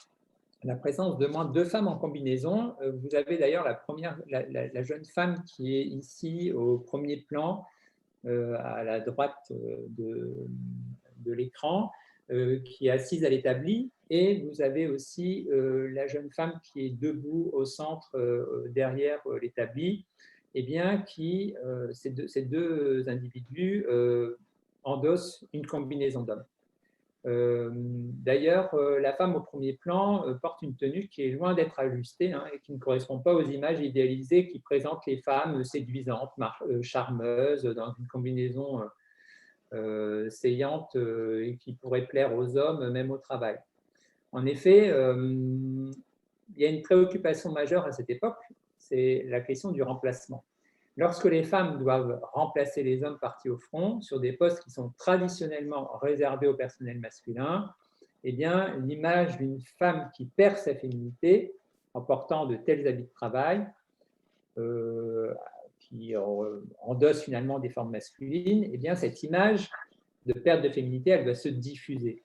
la présence de moins de 2 femmes en combinaison. Vous avez d'ailleurs la jeune femme qui est ici au premier plan, à la droite de l'écran, qui est assise à l'établi. Et vous avez aussi la jeune femme qui est debout au centre, derrière l'établi. Eh bien, ces deux individus endossent une combinaison d'hommes. D'ailleurs, la femme au premier plan porte une tenue qui est loin d'être ajustée hein, et qui ne correspond pas aux images idéalisées qui présentent les femmes séduisantes, charmeuses, dans une combinaison saillante et qui pourrait plaire aux hommes, même au travail. En effet, il y a une préoccupation majeure à cette époque, c'est la question du remplacement. Lorsque les femmes doivent remplacer les hommes partis au front sur des postes qui sont traditionnellement réservés au personnel masculin, eh bien, l'image d'une femme qui perd sa féminité en portant de tels habits de travail, qui endosse finalement des formes masculines, eh bien, cette image de perte de féminité, elle va se diffuser.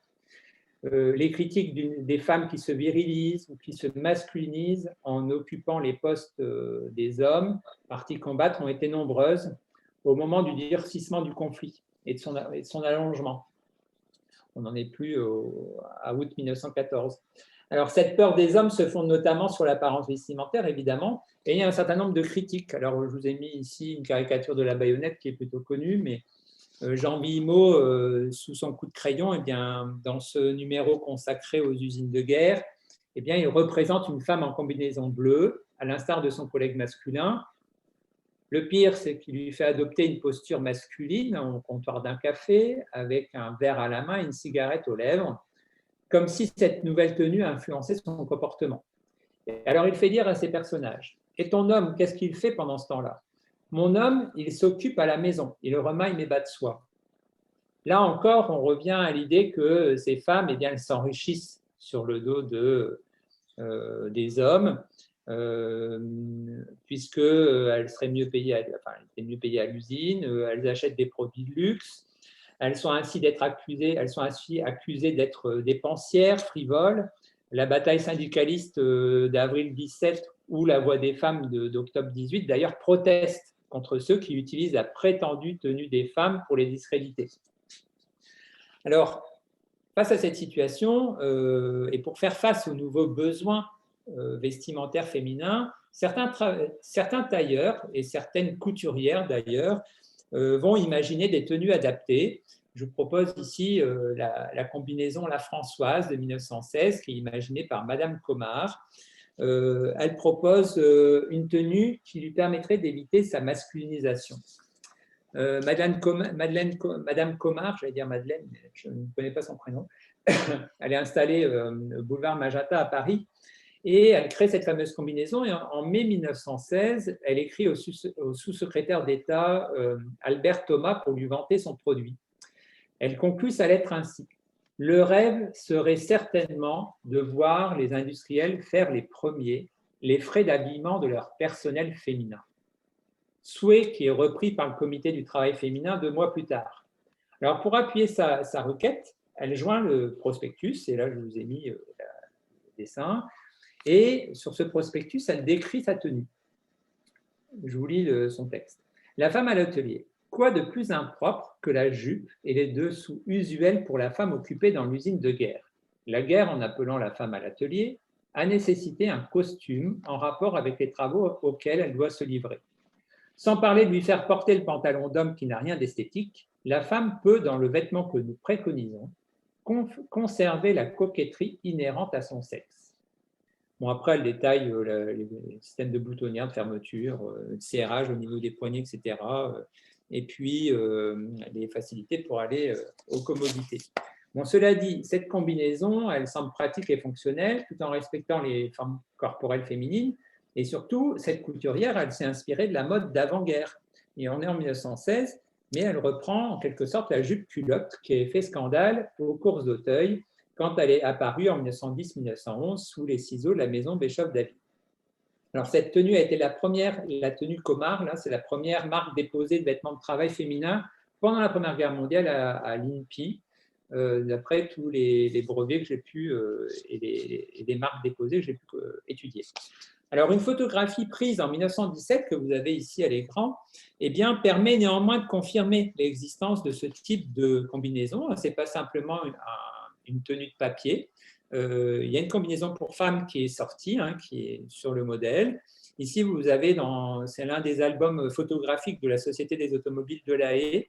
les critiques des femmes qui se virilisent ou qui se masculinisent en occupant les postes des hommes partis combattre ont été nombreuses au moment du durcissement du conflit et de son allongement. On n'en est plus à août 1914. Alors, cette peur des hommes se fonde notamment sur l'apparence vestimentaire, évidemment, et il y a un certain nombre de critiques. Alors, je vous ai mis ici une caricature de la baïonnette qui est plutôt connue, mais Jean Guillemot, sous son coup de crayon, eh bien, dans ce numéro consacré aux usines de guerre, eh bien, il représente une femme en combinaison bleue, à l'instar de son collègue masculin. Le pire, c'est qu'il lui fait adopter une posture masculine au comptoir d'un café, avec un verre à la main et une cigarette aux lèvres, comme si cette nouvelle tenue influençait son comportement. Et alors, il fait dire à ses personnages, « Et ton homme, qu'est-ce qu'il fait pendant ce temps-là ? Mon homme, il s'occupe à la maison, il remaille mes bas de soie. » Là encore, on revient à l'idée que ces femmes, eh bien, elles s'enrichissent sur le dos des hommes, puisqu'elles seraient mieux payées à l'usine, elles achètent des produits de luxe, elles sont ainsi accusées d'être dépensières, frivoles. La bataille syndicaliste d'avril 17 ou la Voix des femmes d'octobre 18, d'ailleurs, protestent contre ceux qui utilisent la prétendue tenue des femmes pour les discréditer. Alors, face à cette situation, et pour faire face aux nouveaux besoins vestimentaires féminins, certains tailleurs et certaines couturières, d'ailleurs, vont imaginer des tenues adaptées. Je vous propose ici la combinaison La Françoise de 1916, qui est imaginée par Madame Comard. Elle propose une tenue qui lui permettrait d'éviter sa masculinisation. Madame Comard, j'allais dire Madeleine, mais je ne connais pas son prénom, elle est installée au boulevard Magenta à Paris et elle crée cette fameuse combinaison. Et en mai 1916, elle écrit au sous-secrétaire d'État Albert Thomas pour lui vanter son produit. Elle conclut sa lettre ainsi. Le rêve serait certainement de voir les industriels faire les premiers les frais d'habillement de leur personnel féminin. Souhait qui est repris par le comité du travail féminin 2 mois plus tard. Alors, pour appuyer sa requête, elle joint le prospectus, et là je vous ai mis le dessin, et sur ce prospectus, elle décrit sa tenue. Je vous lis son texte. La femme à l'atelier. Quoi de plus impropre que la jupe et les dessous usuels pour la femme occupée dans l'usine de guerre ? La guerre, en appelant la femme à l'atelier, a nécessité un costume en rapport avec les travaux auxquels elle doit se livrer. Sans parler de lui faire porter le pantalon d'homme qui n'a rien d'esthétique, la femme peut, dans le vêtement que nous préconisons, conserver la coquetterie inhérente à son sexe. Bon, après, elle détaille les systèmes de boutonnière, de fermeture, de serrage au niveau des poignets, etc. Et puis, les facilités pour aller aux commodités. Bon, cela dit, cette combinaison, elle semble pratique et fonctionnelle, tout en respectant les formes corporelles féminines. Et surtout, cette couturière, elle s'est inspirée de la mode d'avant-guerre. Et on est en 1916, mais elle reprend en quelque sorte la jupe culotte qui a fait scandale aux courses d'Auteuil quand elle est apparue en 1910-1911 sous les ciseaux de la maison Béchoff-David. Alors, cette tenue a été la tenue Comard, là, c'est la première marque déposée de vêtements de travail féminins pendant la Première Guerre mondiale à l'INPI, d'après tous les brevets que j'ai pu et les marques déposées que j'ai pu étudier. Alors, une photographie prise en 1917, que vous avez ici à l'écran, eh bien, permet néanmoins de confirmer l'existence de ce type de combinaison. Ce n'est pas simplement une tenue de papier. Il y a une combinaison pour femmes qui est sortie, qui est sur le modèle. Ici, vous avez, c'est l'un des albums photographiques de la Société des automobiles de La Haye,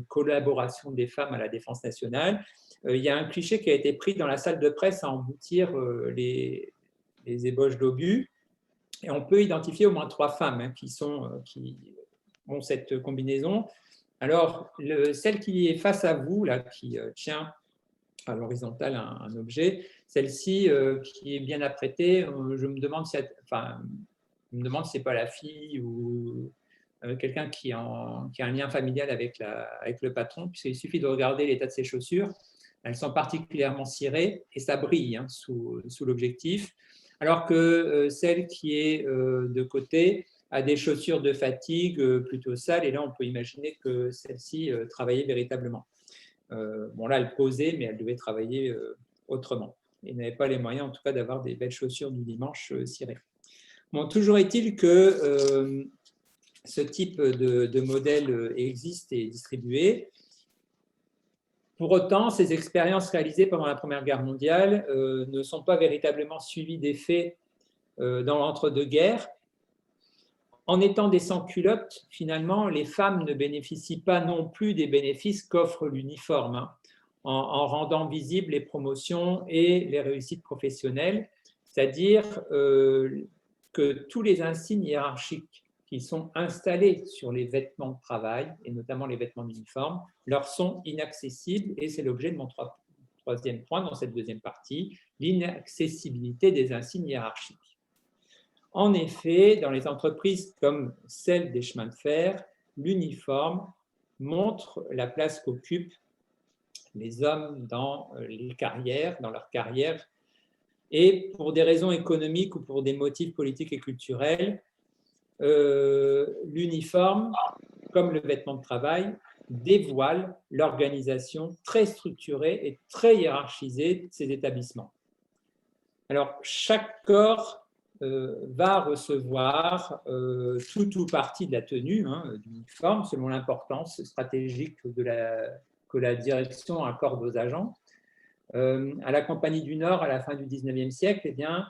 collaboration des femmes à la défense nationale. Il y a un cliché qui a été pris dans la salle de presse à emboutir les ébauches d'obus. Et on peut identifier au moins 3 femmes qui ont cette combinaison. Alors, celle qui est face à vous, là, qui tient à l'horizontale un objet, celle-ci qui est bien apprêtée, je me demande si ce n'est pas la fille ou quelqu'un qui a un lien familial avec le patron, puisqu'il suffit de regarder l'état de ses chaussures. Elles sont particulièrement cirées et ça brille sous l'objectif. Alors que celle qui est de côté a des chaussures de fatigue plutôt sales, et là on peut imaginer que celle-ci travaillait véritablement. Bon, là, elle posait, mais elle devait travailler autrement. Et n'avait pas les moyens, en tout cas, d'avoir des belles chaussures du dimanche cirées. Bon, toujours est-il que ce type de modèle existe et est distribué. Pour autant, ces expériences réalisées pendant la Première Guerre mondiale ne sont pas véritablement suivies d'effets dans l'entre-deux-guerres. En étant des sans-culottes, finalement, les femmes ne bénéficient pas non plus des bénéfices qu'offre l'uniforme, hein, en rendant visibles les promotions et les réussites professionnelles, c'est-à-dire que tous les insignes hiérarchiques qui sont installés sur les vêtements de travail, et notamment les vêtements d'uniforme, leur sont inaccessibles, et c'est l'objet de mon troisième point dans cette deuxième partie, l'inaccessibilité des insignes hiérarchiques. En effet, dans les entreprises comme celle des chemins de fer, l'uniforme montre la place qu'occupent les hommes dans les carrières, dans leur carrière, et pour des raisons économiques ou pour des motifs politiques et culturels, l'uniforme, comme le vêtement de travail, dévoile l'organisation très structurée et très hiérarchisée de ces établissements. Alors, chaque corps va recevoir tout ou partie de la tenue d'uniforme selon l'importance stratégique que la direction accorde aux agents. À la Compagnie du Nord, à la fin du XIXe siècle, eh bien,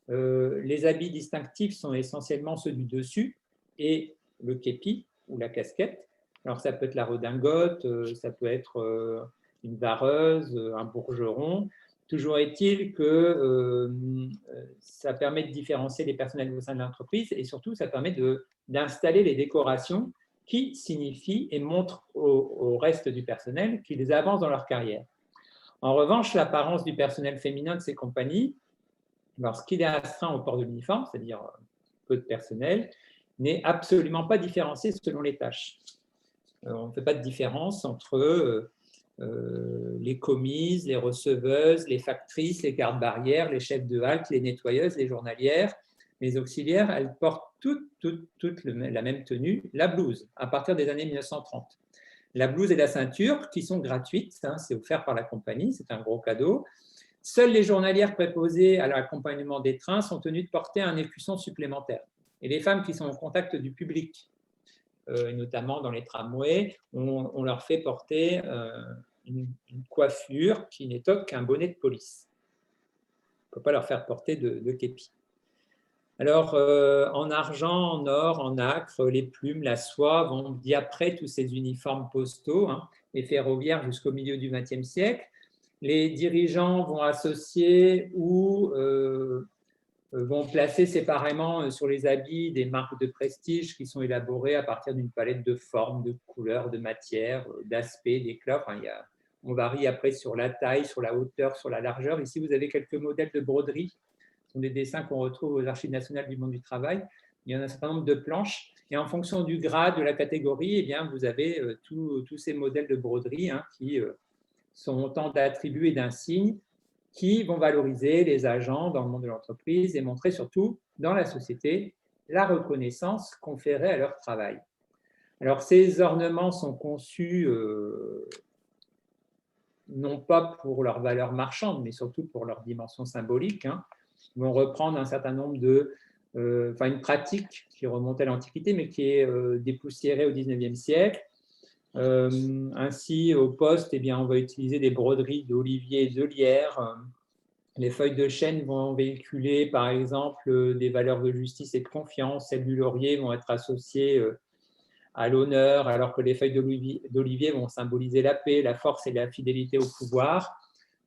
les habits distinctifs sont essentiellement ceux du dessus et le képi ou la casquette. Alors, ça peut être la redingote, ça peut être une vareuse, un bourgeron. Toujours est-il que ça permet de différencier les personnels au sein de l'entreprise et surtout, ça permet d'installer les décorations qui signifient et montrent au reste du personnel qu'ils avancent dans leur carrière. En revanche, l'apparence du personnel féminin de ces compagnies, lorsqu'il est astreint au port de l'uniforme, c'est-à-dire peu de personnel, n'est absolument pas différencié selon les tâches. On ne fait pas de différence entre les commises, les receveuses, les factrices, les gardes-barrières, les chefs de halte, les nettoyeuses, les journalières, les auxiliaires. Elles portent toutes la même tenue, la blouse, à partir des années 1930. La blouse et la ceinture, qui sont gratuites, hein, c'est offert par la compagnie, c'est un gros cadeau. Seules les journalières préposées à l'accompagnement des trains sont tenues de porter un écusson supplémentaire. Et les femmes qui sont au contact du public, notamment dans les tramways, on leur fait porter une coiffure qui n'est autre qu'un bonnet de police. On ne peut pas leur faire porter de képi. Alors, en argent, en or, en nacre, les plumes, la soie vont diaprer tous ces uniformes postaux, hein, et ferroviaires jusqu'au milieu du XXe siècle. Les dirigeants vont associer ou vont placer séparément sur les habits des marques de prestige qui sont élaborées à partir d'une palette de formes, de couleurs, de matières, d'aspects, d'éclats. Enfin, on varie après sur la taille, sur la hauteur, sur la largeur. Ici, vous avez quelques modèles de broderie. Ce sont des dessins qu'on retrouve aux Archives nationales du monde du travail. Il y en a un certain nombre de planches. Et en fonction du grade, de la catégorie, eh bien, vous avez tous ces modèles de broderie qui sont autant d'attributs et d'insignes qui vont valoriser les agents dans le monde de l'entreprise et montrer surtout dans la société la reconnaissance conférée à leur travail. Alors, ces ornements sont conçus non pas pour leur valeur marchande, mais surtout pour leur dimension symbolique. Ils vont reprendre un certain nombre une pratique qui remonte à l'Antiquité, mais qui est dépoussiérée au XIXe siècle. Ainsi, au poste, eh bien, on va utiliser des broderies d'olivier et de lierre. Les feuilles de chêne vont véhiculer, par exemple, des valeurs de justice et de confiance. Celles du laurier vont être associées à l'honneur, alors que les feuilles d'olivier vont symboliser la paix, la force et la fidélité au pouvoir.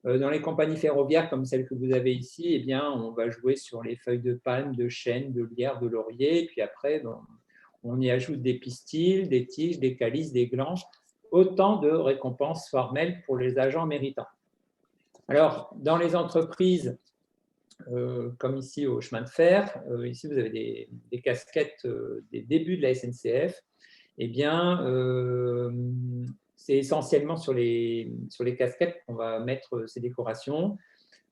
Dans les compagnies ferroviaires, comme celle que vous avez ici, eh bien, on va jouer sur les feuilles de palme, de chêne, de lierre, de laurier. Et puis après, on y ajoute des pistils, des tiges, des calices, des glands, autant de récompenses formelles pour les agents méritants. Alors, dans les entreprises, comme ici au chemin de fer, ici vous avez des casquettes des débuts de la SNCF, eh bien, c'est essentiellement sur les casquettes qu'on va mettre ces décorations.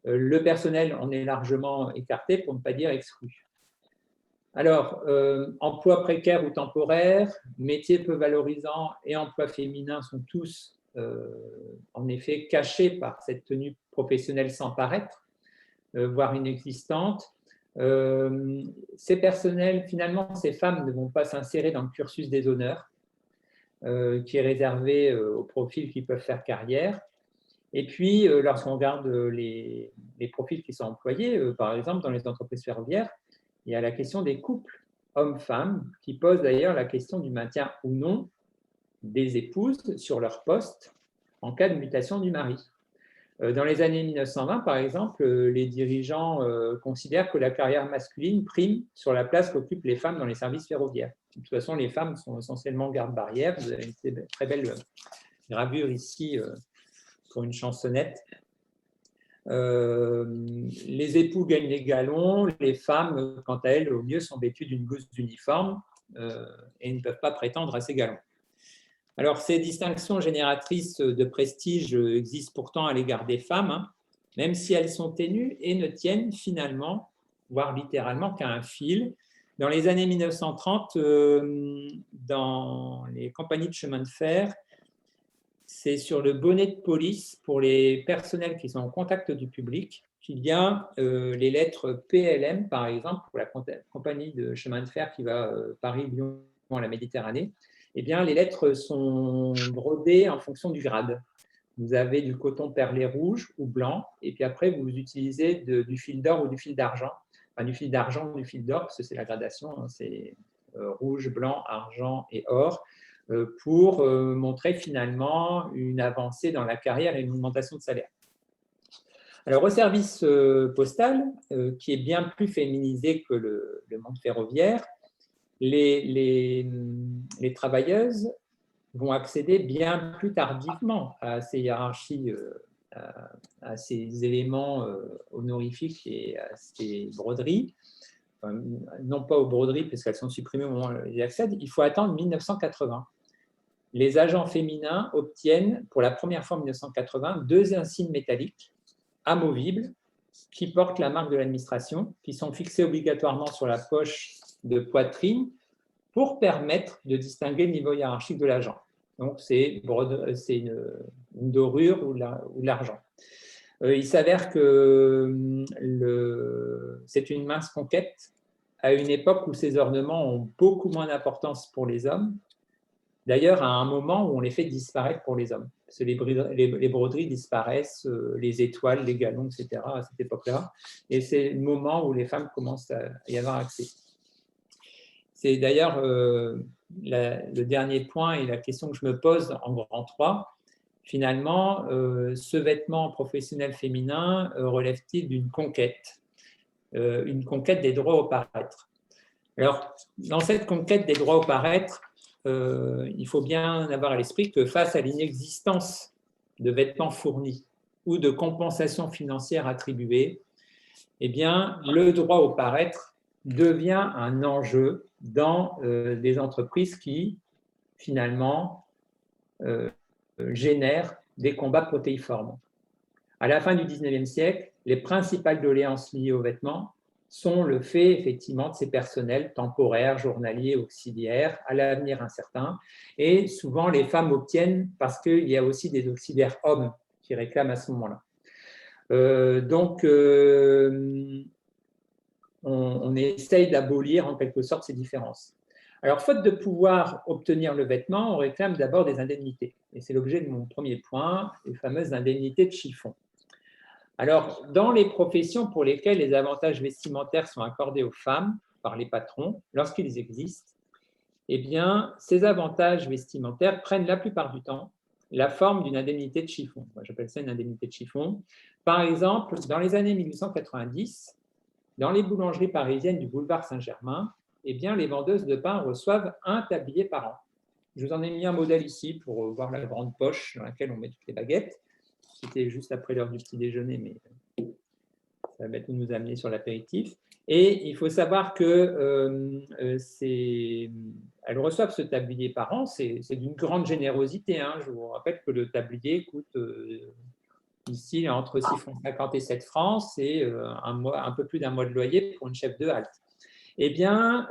Le personnel en est largement écarté, pour ne pas dire exclu. Alors, emploi précaire ou temporaire, métiers peu valorisants et emploi féminin sont tous en effet cachés par cette tenue professionnelle sans paraître, voire inexistante. Ces personnels, finalement, ces femmes ne vont pas s'insérer dans le cursus des honneurs, qui est réservé aux profils qui peuvent faire carrière. Et puis, lorsqu'on regarde les profils qui sont employés, par exemple, dans les entreprises ferroviaires, il y a la question des couples hommes-femmes, qui pose d'ailleurs la question du maintien ou non des épouses sur leur poste en cas de mutation du mari. Dans les années 1920, par exemple, les dirigeants considèrent que la carrière masculine prime sur la place qu'occupent les femmes dans les services ferroviaires. De toute façon, les femmes sont essentiellement garde-barrière. Vous avez une très belle gravure ici pour une chansonnette. Les époux gagnent les galons, les femmes, quant à elles, au mieux, sont vêtues d'une blouse d'uniforme et ne peuvent pas prétendre à ces galons. Alors, ces distinctions génératrices de prestige existent pourtant à l'égard des femmes, hein, même si elles sont ténues et ne tiennent finalement, voire littéralement, qu'à un fil. Dans les années 1930, dans les compagnies de chemin de fer, c'est sur le bonnet de police pour les personnels qui sont en contact du public qu'il y a les lettres PLM, par exemple, pour la compagnie de chemin de fer qui va Paris-Lyon à la Méditerranée. Eh bien, les lettres sont brodées en fonction du grade. Vous avez du coton perlé rouge ou blanc, et puis après, vous utilisez du fil d'or ou du fil d'argent. Enfin, du fil d'argent ou du fil d'or, parce que c'est la gradation, hein, c'est rouge, blanc, argent et or, pour montrer finalement une avancée dans la carrière et une augmentation de salaire. Alors, au service postal, qui est bien plus féminisé que le monde ferroviaire, les travailleuses vont accéder bien plus tardivement à ces hiérarchies, à ces éléments honorifiques et à ces broderies. Enfin, non pas aux broderies, parce qu'elles sont supprimées au moment où ils y accèdent, il faut attendre 1980. Les agents féminins obtiennent pour la première fois en 1980 2 insignes métalliques amovibles qui portent la marque de l'administration, qui sont fixés obligatoirement sur la poche de poitrine pour permettre de distinguer le niveau hiérarchique de l'agent. Donc, c'est une dorure ou de l'argent. Il s'avère que c'est une mince conquête à une époque où ces ornements ont beaucoup moins d'importance pour les hommes. D'ailleurs, à un moment où on les fait disparaître pour les hommes. Parce que les broderies disparaissent, les étoiles, les galons, etc. à cette époque-là. Et c'est le moment où les femmes commencent à y avoir accès. C'est d'ailleurs le dernier point et la question que je me pose en grand 3. Finalement, ce vêtement professionnel féminin relève-t-il d'une conquête des droits au paraître? Alors, dans cette conquête des droits au paraître, il faut bien avoir à l'esprit que face à l'inexistence de vêtements fournis ou de compensations financières attribuées, eh bien, le droit au paraître devient un enjeu dans des entreprises qui, finalement, génèrent des combats protéiformes. À la fin du XIXe siècle, les principales doléances liées aux vêtements sont le fait, effectivement, de ces personnels temporaires, journaliers, auxiliaires, à l'avenir incertain. Et souvent, les femmes obtiennent parce qu'il y a aussi des auxiliaires hommes qui réclament à ce moment-là. On essaye d'abolir en quelque sorte ces différences. Alors, faute de pouvoir obtenir le vêtement, on réclame d'abord des indemnités. Et c'est l'objet de mon premier point, les fameuses indemnités de chiffon. Alors, dans les professions pour lesquelles les avantages vestimentaires sont accordés aux femmes par les patrons, lorsqu'ils existent, eh bien, ces avantages vestimentaires prennent la plupart du temps la forme d'une indemnité de chiffon. Moi, j'appelle ça une indemnité de chiffon. Par exemple, dans les années 1890, dans les boulangeries parisiennes du boulevard Saint-Germain, eh bien, les vendeuses de pain reçoivent un tablier par an. Je vous en ai mis un modèle ici pour voir la grande poche dans laquelle on met toutes les baguettes. C'était juste après l'heure du petit déjeuner, mais ça va bientôt nous amener sur l'apéritif. Et il faut savoir qu'elles reçoivent ce tablier par an, c'est d'une grande générosité. Hein. Je vous rappelle que le tablier coûte ici entre 6,50 francs et 7 francs, c'est un peu plus d'un mois de loyer pour une chef de halte. Eh bien,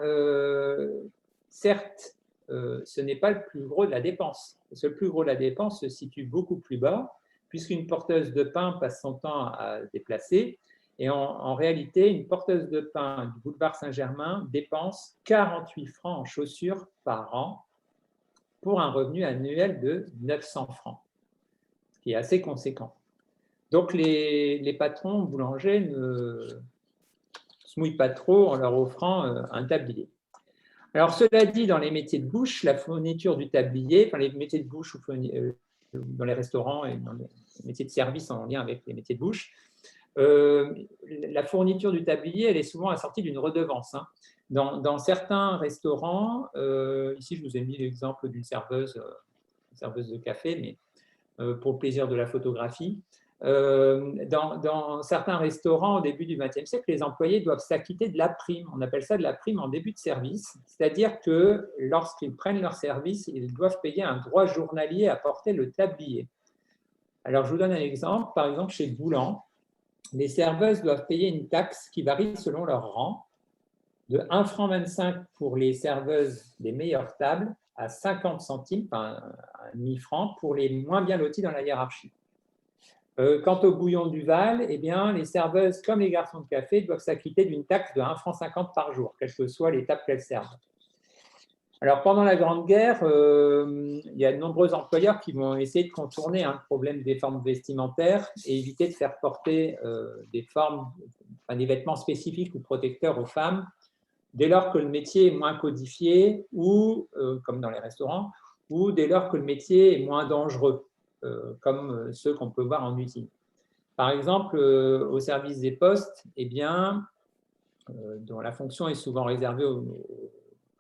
certes, ce n'est pas le plus gros de la dépense. Parce que le plus gros de la dépense se situe beaucoup plus bas, puisqu'une porteuse de pain passe son temps à se déplacer. Et en réalité, une porteuse de pain du boulevard Saint-Germain dépense 48 francs en chaussures par an pour un revenu annuel de 900 francs, ce qui est assez conséquent. Donc, les patrons boulangers ne se mouillent pas trop en leur offrant un tablier. Alors, cela dit, dans les métiers de bouche, la fourniture du tablier, enfin les métiers de bouche dans les restaurants et dans les métiers de service en lien avec les métiers de bouche, la fourniture du tablier, elle est souvent assortie d'une redevance. Hein. Dans certains restaurants, ici je vous ai mis l'exemple d'une serveuse de café, mais pour le plaisir de la photographie. Dans certains restaurants au début du XXe siècle, les employés doivent s'acquitter de la prime. On appelle ça de la prime en début de service, c'est-à-dire que lorsqu'ils prennent leur service, ils doivent payer un droit journalier à porter le tablier. Alors, je vous donne un exemple. Par exemple, chez Boulan, les serveuses doivent payer une taxe qui varie selon leur rang, de 1,25 franc pour les serveuses des meilleures tables à 50 centimes, enfin un demi-franc, pour les moins bien lotis dans la hiérarchie. Quant au bouillon Duval, eh bien, les serveuses, comme les garçons de café, doivent s'acquitter d'une taxe de 1,50 franc par jour, quelles que soient les tables qu'elles servent. Alors, pendant la Grande Guerre, il y a de nombreux employeurs qui vont essayer de contourner le problème des formes vestimentaires et éviter de faire porter des vêtements spécifiques ou protecteurs aux femmes, dès lors que le métier est moins codifié, ou, comme dans les restaurants, ou dès lors que le métier est moins dangereux, comme ceux qu'on peut voir en usine. Par exemple, au service des postes, eh bien, dont la fonction est souvent réservée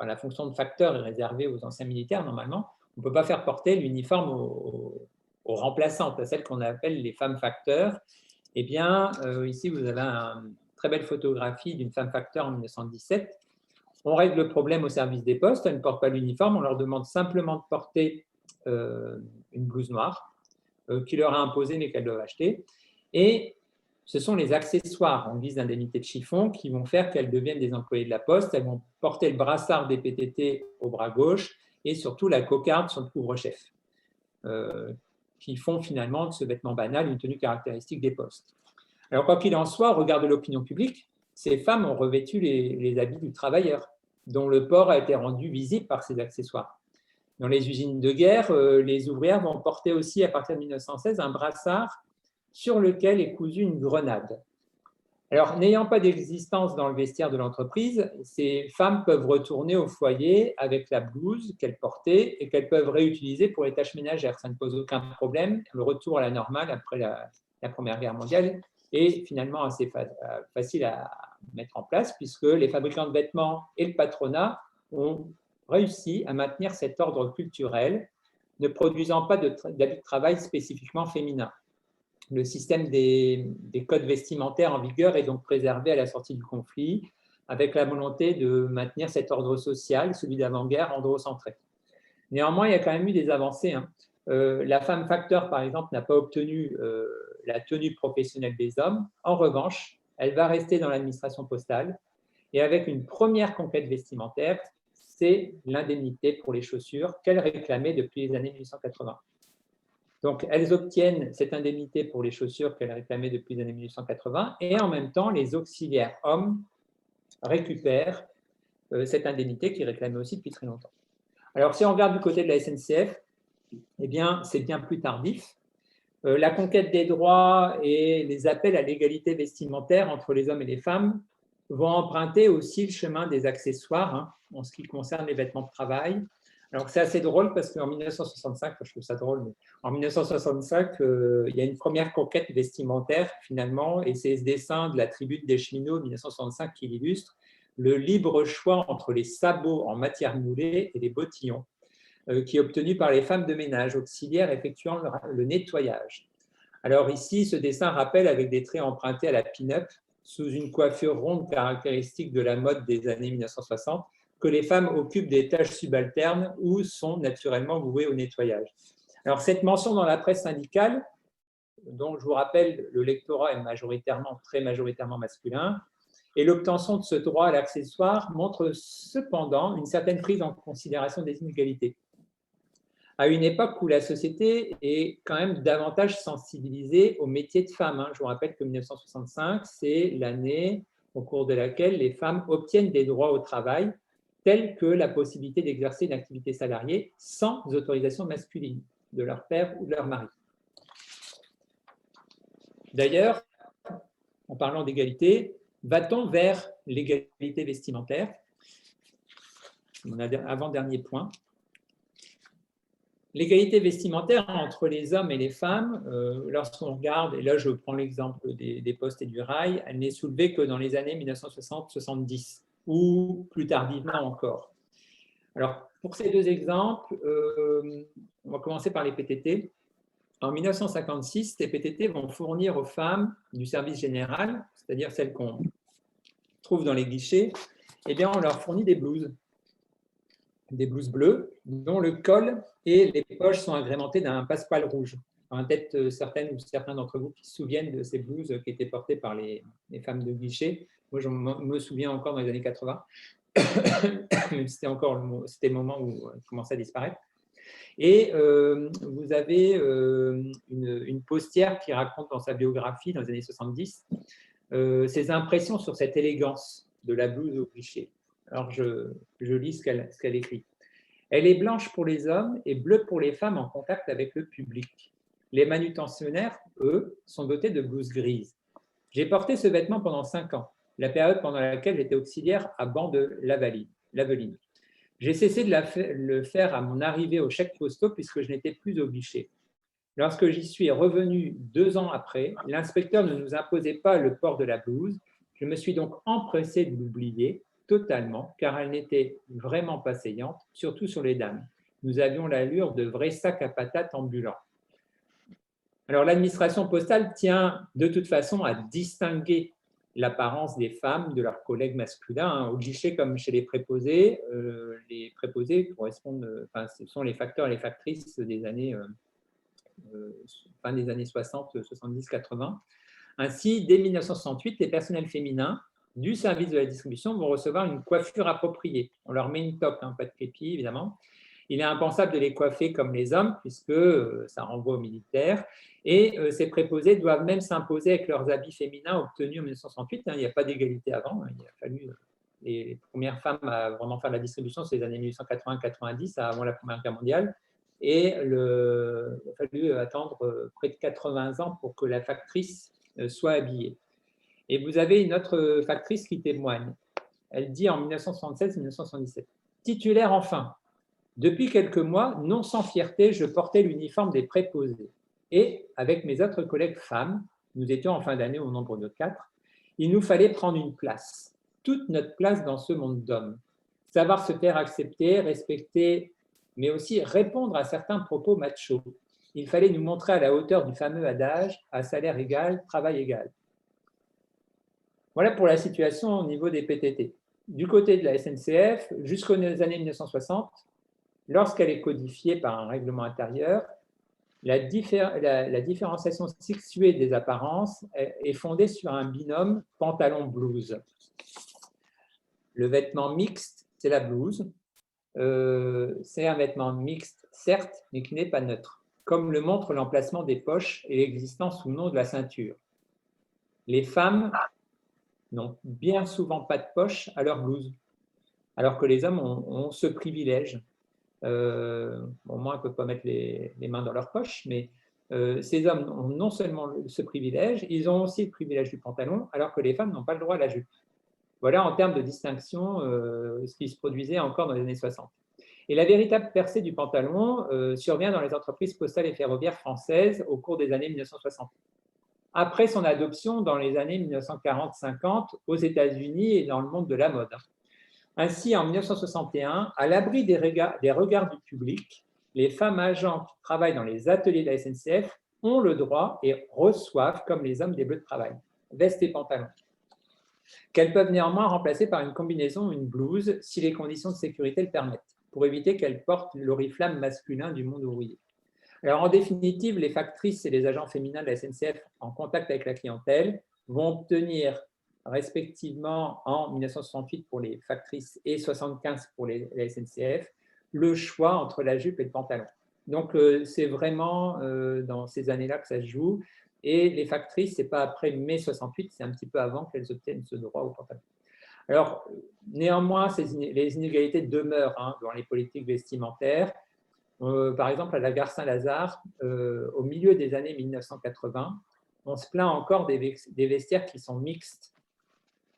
la fonction de facteur est réservée aux anciens militaires normalement, on ne peut pas faire porter l'uniforme aux remplaçantes, à celles qu'on appelle les femmes facteurs. Eh bien, ici, vous avez une très belle photographie d'une femme facteur en 1917. On règle le problème au service des postes, elles ne portent pas l'uniforme, on leur demande simplement de porter une blouse noire qui leur a imposée mais qu'elles doivent acheter. Et ce sont les accessoires en guise d'indemnité de chiffon qui vont faire qu'elles deviennent des employées de la Poste. Elles vont porter le brassard des PTT au bras gauche et surtout la cocarde sur le couvre-chef, qui font finalement de ce vêtement banal une tenue caractéristique des postes. Alors, quoi qu'il en soit, au regard de l'opinion publique, ces femmes ont revêtu les habits du travailleur, dont le port a été rendu visible par ces accessoires. Dans les usines de guerre, les ouvrières vont porter aussi, à partir de 1916, un brassard sur lequel est cousue une grenade. Alors, n'ayant pas d'existence dans le vestiaire de l'entreprise, ces femmes peuvent retourner au foyer avec la blouse qu'elles portaient et qu'elles peuvent réutiliser pour les tâches ménagères. Ça ne pose aucun problème. Le retour à la normale après la Première Guerre mondiale est finalement assez facile à mettre en place, puisque les fabricants de vêtements et le patronat ont réussi à maintenir cet ordre culturel, ne produisant pas d'habits de travail spécifiquement féminins. Le système des codes vestimentaires en vigueur est donc préservé à la sortie du conflit, avec la volonté de maintenir cet ordre social, celui d'avant-guerre, androcentré. Néanmoins, il y a quand même eu des avancées. La femme facteur, par exemple, n'a pas obtenu la tenue professionnelle des hommes. En revanche, elle va rester dans l'administration postale. Et avec une première conquête vestimentaire, c'est l'indemnité pour les chaussures qu'elle réclamait depuis les années 1880. Donc, elles obtiennent cette indemnité pour les chaussures qu'elles réclamaient depuis les années 1880 et en même temps, les auxiliaires hommes récupèrent cette indemnité qu'ils réclamaient aussi depuis très longtemps. Alors, si on regarde du côté de la SNCF, eh bien, c'est bien plus tardif. La conquête des droits et les appels à l'égalité vestimentaire entre les hommes et les femmes vont emprunter aussi le chemin des accessoires en ce qui concerne les vêtements de travail. Alors, c'est assez drôle parce qu'en 1965, je trouve ça drôle, mais en 1965, il y a une première conquête vestimentaire finalement, et c'est ce dessin de la Tribune des cheminots de 1965 qui l'illustre, le libre choix entre les sabots en matière moulée et les bottillons, qui est obtenu par les femmes de ménage auxiliaires effectuant le nettoyage. Alors ici, ce dessin rappelle avec des traits empruntés à la pin-up, sous une coiffure ronde caractéristique de la mode des années 1960, que les femmes occupent des tâches subalternes ou sont naturellement vouées au nettoyage. Alors, cette mention dans la presse syndicale, dont je vous rappelle, le lectorat est très majoritairement masculin, Et l'obtention de ce droit à l'accessoire montre cependant une certaine prise en considération des inégalités. À une époque où la société est quand même davantage sensibilisée aux métiers de femmes. Je vous rappelle que 1965, c'est l'année au cours de laquelle les femmes obtiennent des droits au travail, tels que la possibilité d'exercer une activité salariée sans autorisation masculine de leur père ou de leur mari. D'ailleurs, en parlant d'égalité, va-t-on vers l'égalité vestimentaire? Mon avant-dernier point. L'égalité vestimentaire entre les hommes et les femmes, lorsqu'on regarde, et là je prends l'exemple des postes et du rail, elle n'est soulevée que dans les années 1960-70 ou plus tardivement encore. Alors, pour ces deux exemples, on va commencer par les PTT. En 1956, les PTT vont fournir aux femmes du service général, c'est-à-dire celles qu'on trouve dans les guichets, eh bien, on leur fournit des blouses bleues, dont le col et les poches sont agrémentées d'un passepoil rouge. Peut-être certaines ou certains d'entre vous qui se souviennent de ces blouses qui étaient portées par les femmes de guichet. Moi, je me souviens encore dans les années 80, même si c'était le moment où elles commençaient à disparaître. Et vous avez une postière qui raconte dans sa biographie, dans les années 70, ses impressions sur cette élégance de la blouse au guichet. Alors, je lis ce qu'elle écrit. Elle est blanche pour les hommes et bleue pour les femmes en contact avec le public. Les manutentionnaires, eux, sont dotés de blouses grises. J'ai porté ce vêtement pendant 5 ans, la période pendant laquelle j'étais auxiliaire à banc de Laveline. J'ai cessé de le faire à mon arrivée au chèque postaux puisque je n'étais plus au guichet. Lorsque j'y suis revenu 2 ans après, l'inspecteur ne nous imposait pas le port de la blouse. Je me suis donc empressé de l'oublier totalement, car elle n'était vraiment pas saillante, surtout sur les dames. Nous avions l'allure de vrais sacs à patates ambulants. Alors, l'administration postale tient de toute façon à distinguer l'apparence des femmes de leurs collègues masculins. Au guichet, comme chez les préposés correspondent, ce sont les facteurs et les factrices des années, fin des années 60, 70, 80. Ainsi, dès 1968, les personnels féminins du service de la distribution vont recevoir une coiffure appropriée. On leur met une toque, pas de képi, évidemment. Il est impensable de les coiffer comme les hommes, puisque ça renvoie aux militaires. Et ces préposés doivent même s'imposer avec leurs habits féminins obtenus en 1968. Il n'y a pas d'égalité avant. Il a fallu les premières femmes à vraiment faire la distribution, c'est les années 1880-90, avant la Première Guerre mondiale. Et il a fallu attendre près de 80 ans pour que la factrice soit habillée. Et vous avez une autre factrice qui témoigne. Elle dit en 1976-1977, « Titulaire enfin, depuis quelques mois, non sans fierté, je portais l'uniforme des préposés. Et avec mes autres collègues femmes, nous étions en fin d'année au nombre de 4, il nous fallait prendre une place, toute notre place dans ce monde d'hommes. Savoir se faire accepter, respecter, mais aussi répondre à certains propos machos. Il fallait nous montrer à la hauteur du fameux adage « à salaire égal, travail égal ». Voilà pour la situation au niveau des PTT. Du côté de la SNCF, jusqu'aux années 1960, lorsqu'elle est codifiée par un règlement intérieur, la différenciation sexuée des apparences est fondée sur un binôme pantalon-blouse. Le vêtement mixte, c'est la blouse. C'est un vêtement mixte, certes, mais qui n'est pas neutre, comme le montre l'emplacement des poches et l'existence ou non de la ceinture. Les femmes n'ont bien souvent pas de poche à leur blouse, alors que les hommes ont ce privilège. Au moins, ils ne peuvent pas mettre les mains dans leur poche, mais ces hommes ont non seulement ce privilège, ils ont aussi le privilège du pantalon, alors que les femmes n'ont pas le droit à la jupe. Voilà en termes de distinction ce qui se produisait encore dans les années 60. Et la véritable percée du pantalon survient dans les entreprises postales et ferroviaires françaises au cours des années 1960. Après son adoption dans les années 1940-50 aux États-Unis et dans le monde de la mode. Ainsi, en 1961, à l'abri des regards du public, les femmes agents qui travaillent dans les ateliers de la SNCF ont le droit et reçoivent, comme les hommes, des bleus de travail, vestes et pantalons, qu'elles peuvent néanmoins remplacer par une combinaison ou une blouse si les conditions de sécurité le permettent, pour éviter qu'elles portent l'oriflamme masculin du monde ouvrier. Alors, en définitive, les factrices et les agents féminins de la SNCF en contact avec la clientèle vont obtenir respectivement en 1968 pour les factrices et 75 pour la SNCF, le choix entre la jupe et le pantalon. Donc, c'est vraiment dans ces années-là que ça se joue. Et les factrices, ce n'est pas après mai 68, c'est un petit peu avant qu'elles obtiennent ce droit au pantalon. Alors, néanmoins, les inégalités demeurent dans les politiques vestimentaires. Par exemple, à la gare Saint-Lazare, au milieu des années 1980, on se plaint encore des vestiaires qui sont mixtes,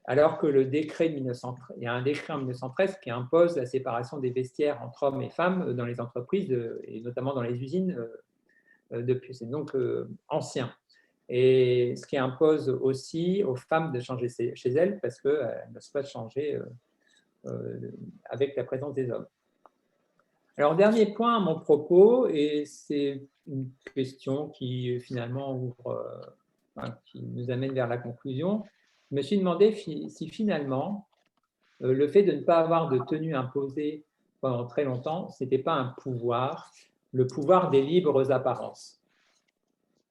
alors que il y a un décret en 1913 qui impose la séparation des vestiaires entre hommes et femmes dans les entreprises, et notamment dans les usines, depuis. C'est donc ancien. Et ce qui impose aussi aux femmes de changer chez elles, parce qu'elles ne peuvent pas changer avec la présence des hommes. Alors, dernier point à mon propos, et c'est une question qui finalement ouvre, qui nous amène vers la conclusion. Je me suis demandé si finalement le fait de ne pas avoir de tenue imposée pendant très longtemps, ce n'était pas un pouvoir, le pouvoir des libres apparences.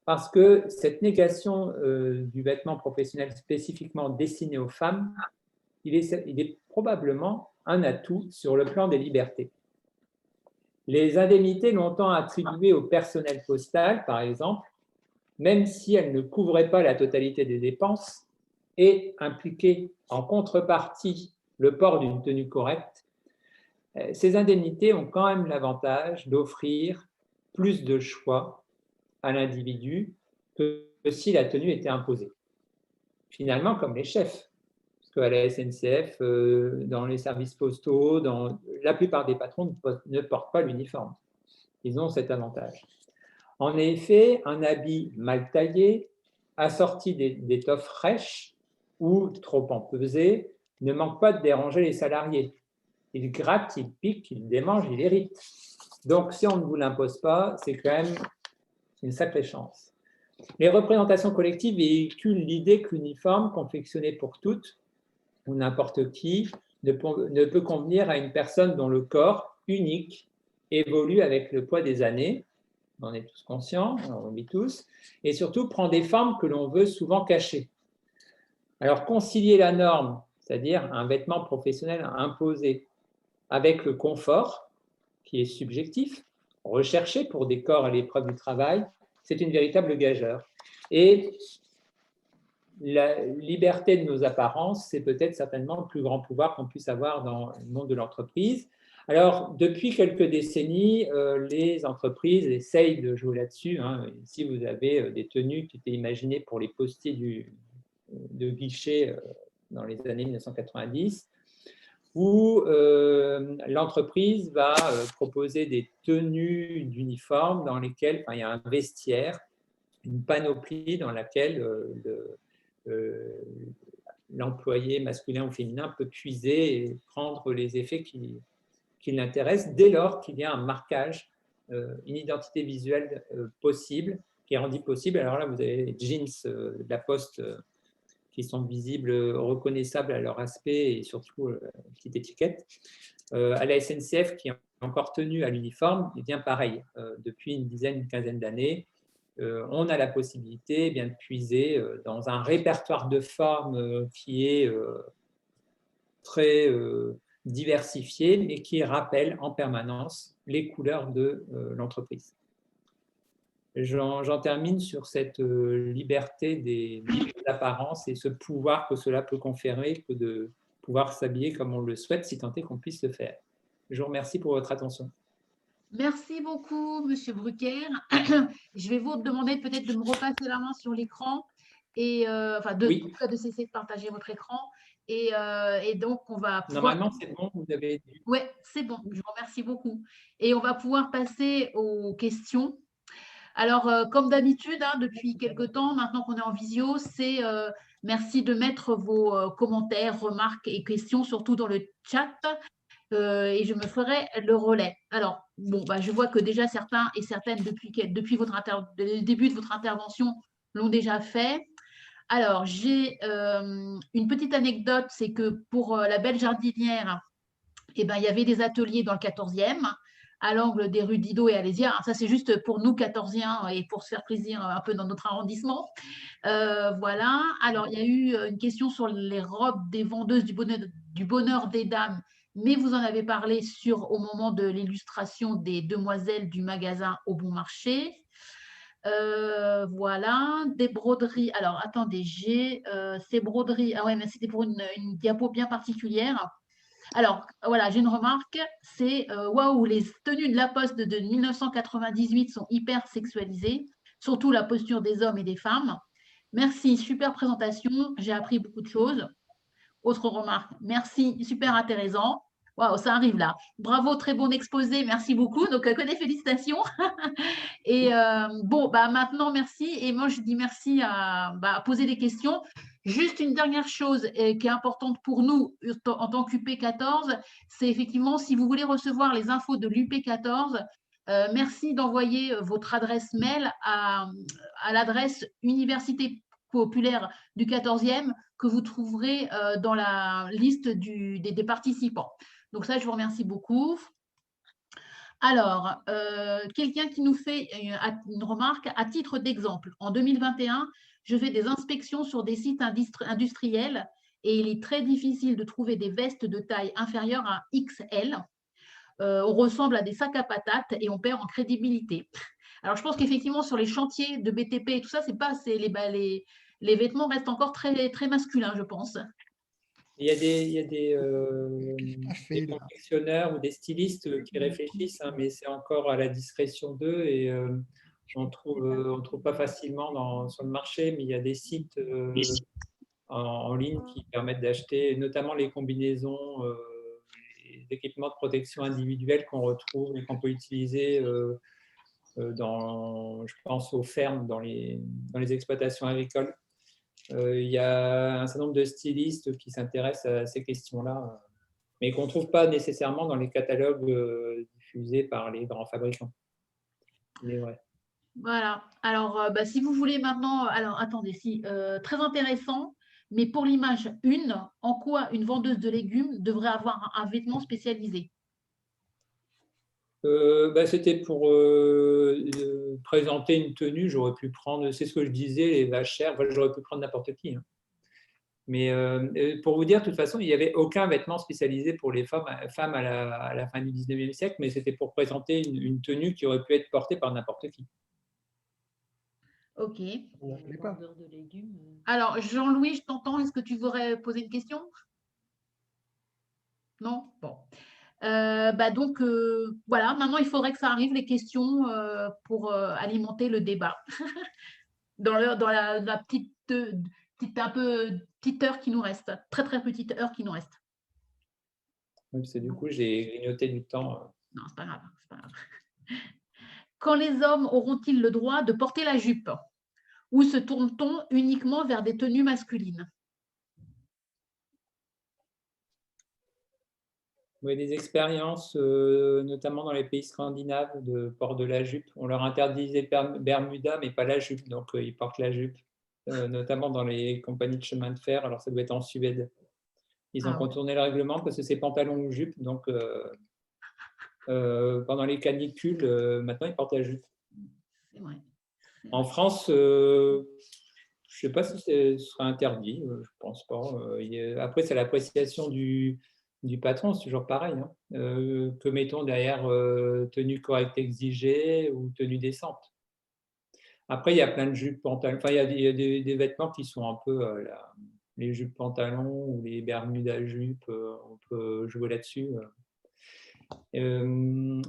Parce que cette négation du vêtement professionnel spécifiquement destiné aux femmes, il est probablement un atout sur le plan des libertés. Les indemnités longtemps attribuées au personnel postal, par exemple, même si elles ne couvraient pas la totalité des dépenses et impliquaient en contrepartie le port d'une tenue correcte, ces indemnités ont quand même l'avantage d'offrir plus de choix à l'individu que si la tenue était imposée. Finalement, comme les chefs, parce qu'à la SNCF, dans les services postaux, la plupart des patrons ne portent pas l'uniforme. Ils ont cet avantage. En effet, un habit mal taillé, assorti d'étoffes fraîches ou trop empesées, ne manque pas de déranger les salariés. Il gratte, il pique, il démange, il irrite. Donc, si on ne vous l'impose pas, c'est quand même une sacrée chance. Les représentations collectives véhiculent l'idée que l'uniforme, confectionné pour toutes ou n'importe qui, ne peut convenir à une personne dont le corps, unique, évolue avec le poids des années. On en est tous conscients, on le vit tous, et surtout prend des formes que l'on veut souvent cacher. Alors, concilier la norme, c'est-à-dire un vêtement professionnel imposé, avec le confort, qui est subjectif, recherché pour des corps à l'épreuve du travail, c'est une véritable gageure. Et la liberté de nos apparences, c'est peut-être certainement le plus grand pouvoir qu'on puisse avoir dans le monde de l'entreprise. Alors, depuis quelques décennies, les entreprises essayent de jouer là-dessus. Ici, vous avez des tenues qui étaient imaginées pour les postiers de guichet dans les années 1990, où l'entreprise va proposer des tenues d'uniforme dans lesquelles il y a un vestiaire, une panoplie dans laquelle l'employé masculin ou féminin peut puiser et prendre les effets qui l'intéressent dès lors qu'il y a un marquage, une identité visuelle possible, qui est rendue possible. Alors là, vous avez les jeans de la Poste qui sont visibles, reconnaissables à leur aspect et surtout une petite étiquette. À la SNCF, qui est encore tenue à l'uniforme, et bien pareil, depuis une quinzaine d'années, on a la possibilité de puiser dans un répertoire de formes qui est très diversifié, mais qui rappelle en permanence les couleurs de l'entreprise. J'en termine sur cette liberté des apparences et ce pouvoir que cela peut conférer que de pouvoir s'habiller comme on le souhaite, si tant est qu'on puisse le faire. Je vous remercie pour votre attention. Merci beaucoup, Monsieur Brucker. Je vais vous demander peut-être de me repasser la main sur l'écran et Oui. de cesser de partager votre écran. Et donc, on va pouvoir… Normalement, c'est bon, vous avez… Oui, c'est bon, je vous remercie beaucoup. Et on va pouvoir passer aux questions. Alors, comme d'habitude, depuis quelques temps, maintenant qu'on est en visio, c'est merci de mettre vos commentaires, remarques et questions, surtout dans le chat. Et je me ferai le relais. Alors, bon, je vois que déjà certains et certaines, depuis le début de votre intervention, l'ont déjà fait. Alors, j'ai une petite anecdote, c'est que pour la Belle Jardinière, il y avait des ateliers dans le 14e. à l'angle des rues Didot et Alésia. Ça, c'est juste pour nous, 14e, et pour se faire plaisir un peu dans notre arrondissement. Voilà. Alors, il y a eu une question sur les robes des vendeuses du bonheur des dames, mais vous en avez parlé au moment de l'illustration des demoiselles du magasin Au Bon Marché. Voilà, des broderies. Alors, attendez, j'ai ces broderies. Ah ouais, mais c'était pour une diapo bien particulière. Alors, voilà, j'ai une remarque. C'est waouh, les tenues de la Poste de 1998 sont hyper sexualisées, surtout la posture des hommes et des femmes. Merci, super présentation. J'ai appris beaucoup de choses. Autre remarque, merci, super intéressant. Waouh, ça arrive là. Bravo, très bon exposé, merci beaucoup. Donc, que des félicitations. Et bon, bah, maintenant, merci. Et moi, je dis merci à poser des questions. Juste une dernière chose qui est importante pour nous en tant qu'UP14, c'est effectivement, si vous voulez recevoir les infos de l'UP14, merci d'envoyer votre adresse mail à l'adresse Université populaire du 14e que vous trouverez dans la liste des participants. Donc ça, je vous remercie beaucoup. Alors, quelqu'un qui nous fait une remarque à titre d'exemple. En 2021, je fais des inspections sur des sites industriels et il est très difficile de trouver des vestes de taille inférieure à XL. On ressemble à des sacs à patates et on perd en crédibilité. Alors, je pense qu'effectivement, sur les chantiers de BTP et tout ça, c'est pas assez. Les vêtements restent encore très, très masculins, je pense. Il y a des confectionneurs ou des stylistes qui réfléchissent, hein, mais c'est encore à la discrétion d'eux et on trouve pas facilement sur le marché, mais il y a des sites en ligne qui permettent d'acheter notamment les combinaisons, les équipements de protection individuelle qu'on retrouve et qu'on peut utiliser je pense, aux fermes, dans les exploitations agricoles. Il y a un certain nombre de stylistes qui s'intéressent à ces questions-là, mais qu'on ne trouve pas nécessairement dans les catalogues diffusés par les grands fabricants. Il est vrai. Voilà. Alors, si vous voulez maintenant, alors attendez, très intéressant, mais pour l'image 1, en quoi une vendeuse de légumes devrait avoir un vêtement spécialisé? C'était pour présenter une tenue. J'aurais pu prendre, c'est ce que je disais, les vachères. Enfin, j'aurais pu prendre n'importe qui, hein. Mais pour vous dire, de toute façon, il n'y avait aucun vêtement spécialisé pour les femmes à la fin du 19e siècle, mais c'était pour présenter une tenue qui aurait pu être portée par n'importe qui. Ok. Pas. Alors, Jean-Louis, je t'entends. Est-ce que tu voudrais poser une question? Non? Bon. Donc, voilà, maintenant, il faudrait que ça arrive, les questions, pour alimenter le débat. dans la petite heure qui nous reste. Très, très petite heure qui nous reste. Oui, parce que du coup, j'ai grignoté du temps. Non, c'est pas grave, c'est pas grave. Quand les hommes auront-ils le droit de porter la jupe? Ou se tourne-t-on uniquement vers des tenues masculines? Oui, des expériences, notamment dans les pays scandinaves, de port de la jupe. On leur interdisait Bermuda, mais pas la jupe, donc ils portent la jupe, notamment dans les compagnies de chemin de fer. Alors, ça doit être en Suède. Ils ont contourné le règlement parce que c'est pantalon ou jupe, donc pendant les canicules, maintenant, ils portent la jupe. C'est vrai. En France, je ne sais pas si ce sera interdit, je ne pense pas. Après, c'est l'appréciation du patron, c'est toujours pareil, hein. Que mettons derrière tenue correcte exigée ou tenue décente. Après, il y a plein de jupes pantalons. Enfin, il y a des vêtements qui sont un peu les jupes pantalons ou les bermudas jupes. On peut jouer là-dessus.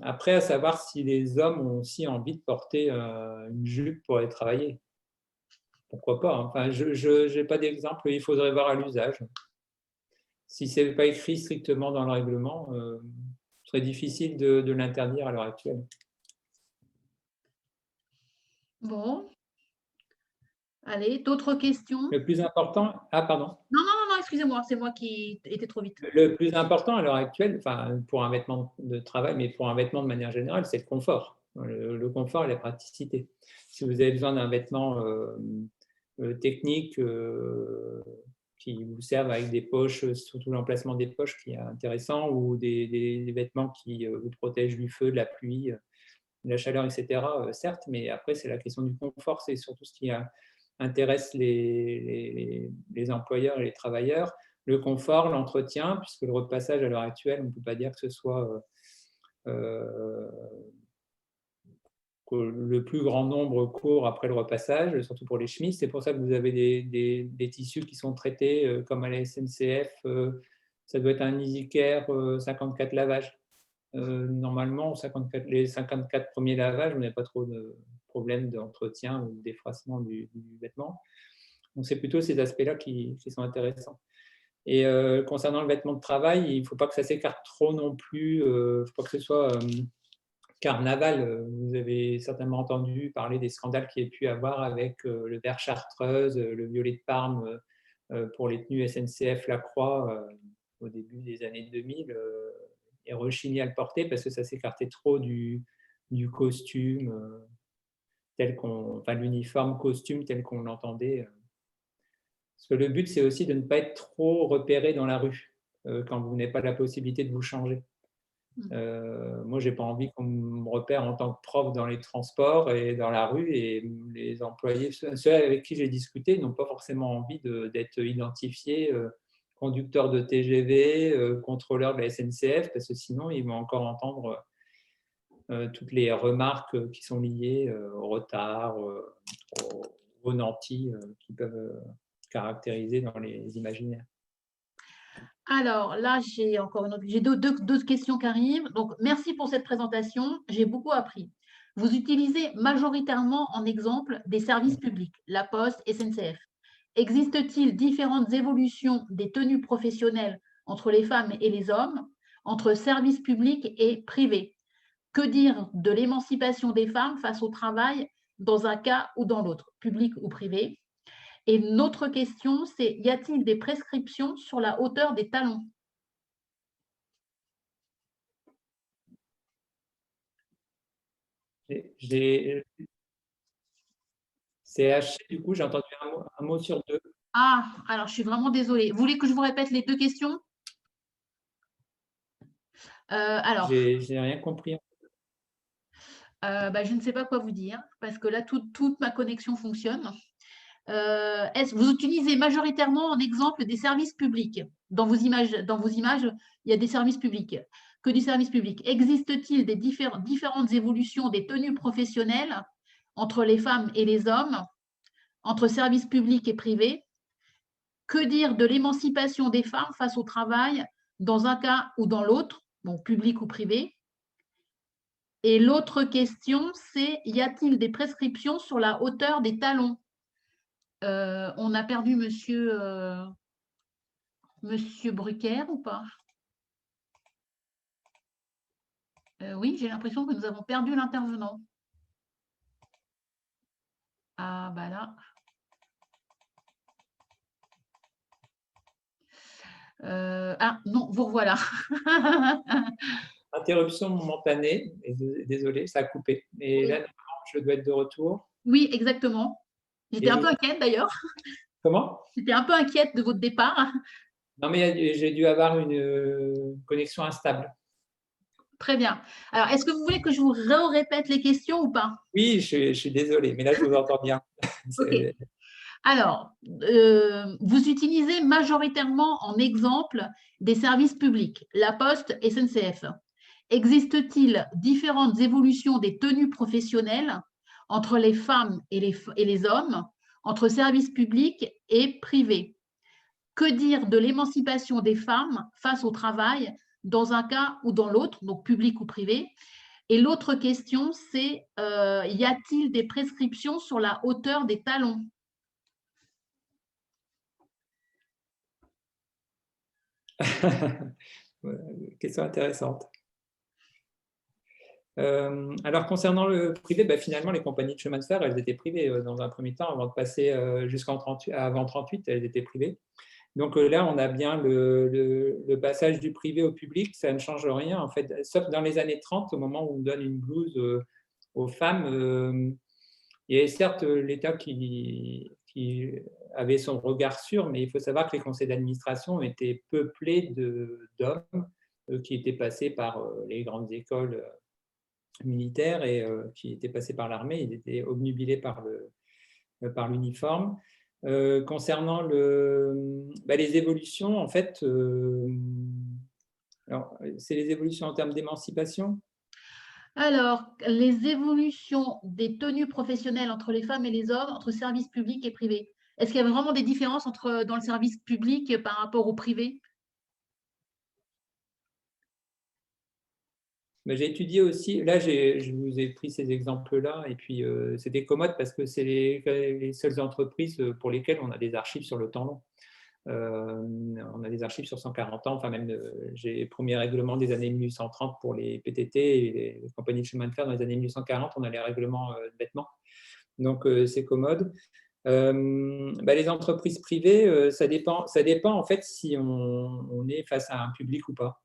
Après, à savoir si les hommes ont aussi envie de porter une jupe pour aller travailler. Pourquoi pas, hein. Enfin, je n'ai pas d'exemple. Il faudrait voir à l'usage. Si ce n'est pas écrit strictement dans le règlement, ce serait difficile de l'interdire à l'heure actuelle. Bon. Allez, d'autres questions? Le plus important… Ah, pardon. Non, excusez-moi, c'est moi qui étais trop vite. Le plus important à l'heure actuelle, enfin, pour un vêtement de travail, mais pour un vêtement de manière générale, c'est le confort. Le confort et la praticité. Si vous avez besoin d'un vêtement technique, qui vous servent avec des poches, surtout l'emplacement des poches qui est intéressant, ou des vêtements qui vous protègent du feu, de la pluie, de la chaleur, etc. Certes, mais après, c'est la question du confort, c'est surtout ce qui intéresse les employeurs et les travailleurs. Le confort, l'entretien, puisque le repassage à l'heure actuelle, on ne peut pas dire que ce soit que le plus grand nombre court après le repassage, surtout pour les chemises. C'est pour ça que vous avez des tissus qui sont traités comme à la SNCF. Ça doit être un EasyCare 54 lavages. Normalement, les 54 premiers lavages, on n'a pas trop de problèmes d'entretien ou de défroissement du vêtement. Donc, c'est plutôt ces aspects-là qui sont intéressants. Et concernant le vêtement de travail, il ne faut pas que ça s'écarte trop non plus. Il ne faut pas que ce soit carnaval. Vous avez certainement entendu parler des scandales qu'il y a pu avoir avec le vert chartreuse, le violet de Parme pour les tenues SNCF Lacroix au début des années 2000. Et rechigné à le porter parce que ça s'écartait trop du costume l'uniforme costume tel qu'on l'entendait. Parce que le but, c'est aussi de ne pas être trop repéré dans la rue quand vous n'avez pas la possibilité de vous changer. Moi, je n'ai pas envie qu'on me repère en tant que prof dans les transports et dans la rue, et les employés, ceux avec qui j'ai discuté, n'ont pas forcément envie d'être identifiés conducteur de TGV, contrôleur de la SNCF, parce que sinon, ils vont encore entendre toutes les remarques qui sont liées au retard, aux nantis qui peuvent caractériser dans les imaginaires. Alors là, j'ai d'autres questions qui arrivent. Donc, merci pour cette présentation. J'ai beaucoup appris. Vous utilisez majoritairement en exemple des services publics, La Poste, SNCF. Existe-t-il différentes évolutions des tenues professionnelles entre les femmes et les hommes, entre services publics et privés? Que dire de l'émancipation des femmes face au travail dans un cas ou dans l'autre, public ou privé? Et notre question, c'est y a-t-il des prescriptions sur la hauteur des talons? C'est haché, du coup, j'ai entendu un mot sur deux. Ah, alors je suis vraiment désolée. Vous voulez que je vous répète les deux questions? Alors, J'ai rien compris. je ne sais pas quoi vous dire parce que là, toute ma connexion fonctionne. Vous utilisez majoritairement en exemple des services publics. Dans vos images, il y a des services publics. Que du service public. Existe-t-il des différentes évolutions des tenues professionnelles entre les femmes et les hommes, entre services publics et privés? Que dire de l'émancipation des femmes face au travail dans un cas ou dans l'autre, bon, public ou privé? Et l'autre question, c'est y a-t-il des prescriptions sur la hauteur des talons? On a perdu monsieur Brucker ou pas? Oui, j'ai l'impression que nous avons perdu l'intervenant. Ah, bah là. Ah, non, vous revoilà. Interruption momentanée, désolé, ça a coupé. Et là, je dois être de retour. Oui, exactement. J'étais un peu inquiète d'ailleurs. Comment? J'étais un peu inquiète de votre départ. Non, mais j'ai dû avoir une connexion instable. Très bien. Alors, est-ce que vous voulez que je vous répète les questions ou pas? Oui, je suis désolé, mais là, je vous entends bien. Ok. Alors, vous utilisez majoritairement en exemple des services publics, La Poste, SNCF. Existe-t-il différentes évolutions des tenues professionnelles entre les femmes et les hommes, entre services publics et privés? Que dire de l'émancipation des femmes face au travail dans un cas ou dans l'autre, donc public ou privé? Et l'autre question, c'est y a-t-il des prescriptions sur la hauteur des talons? Question intéressante. Alors, concernant le privé, finalement, les compagnies de chemin de fer, elles étaient privées dans un premier temps, avant de passer avant 38, elles étaient privées. Donc là, on a bien le passage du privé au public, ça ne change rien, en fait, sauf dans les années 30, au moment où on donne une blouse aux femmes. Il y avait certes l'État qui qui avait son regard sûr, mais il faut savoir que les conseils d'administration étaient peuplés d'hommes qui étaient passés par les grandes écoles militaires et qui étaient passés par l'armée. Ils étaient obnubilés par l'uniforme. Concernant les évolutions, en fait, c'est les évolutions en termes d'émancipation. Alors, les évolutions des tenues professionnelles entre les femmes et les hommes, entre service public et privé. Est-ce qu'il y a vraiment des différences dans le service public par rapport au privé? Mais j'ai étudié aussi, là je vous ai pris ces exemples-là, et puis c'était commode parce que c'est les seules entreprises pour lesquelles on a des archives sur le temps long. On a des archives sur 140 ans, enfin même j'ai les premiers règlements des années 1830 pour les PTT et les compagnies de chemin de fer dans les années 1840, on a les règlements de vêtements, donc c'est commode. Les entreprises privées, ça dépend en fait si on est face à un public ou pas.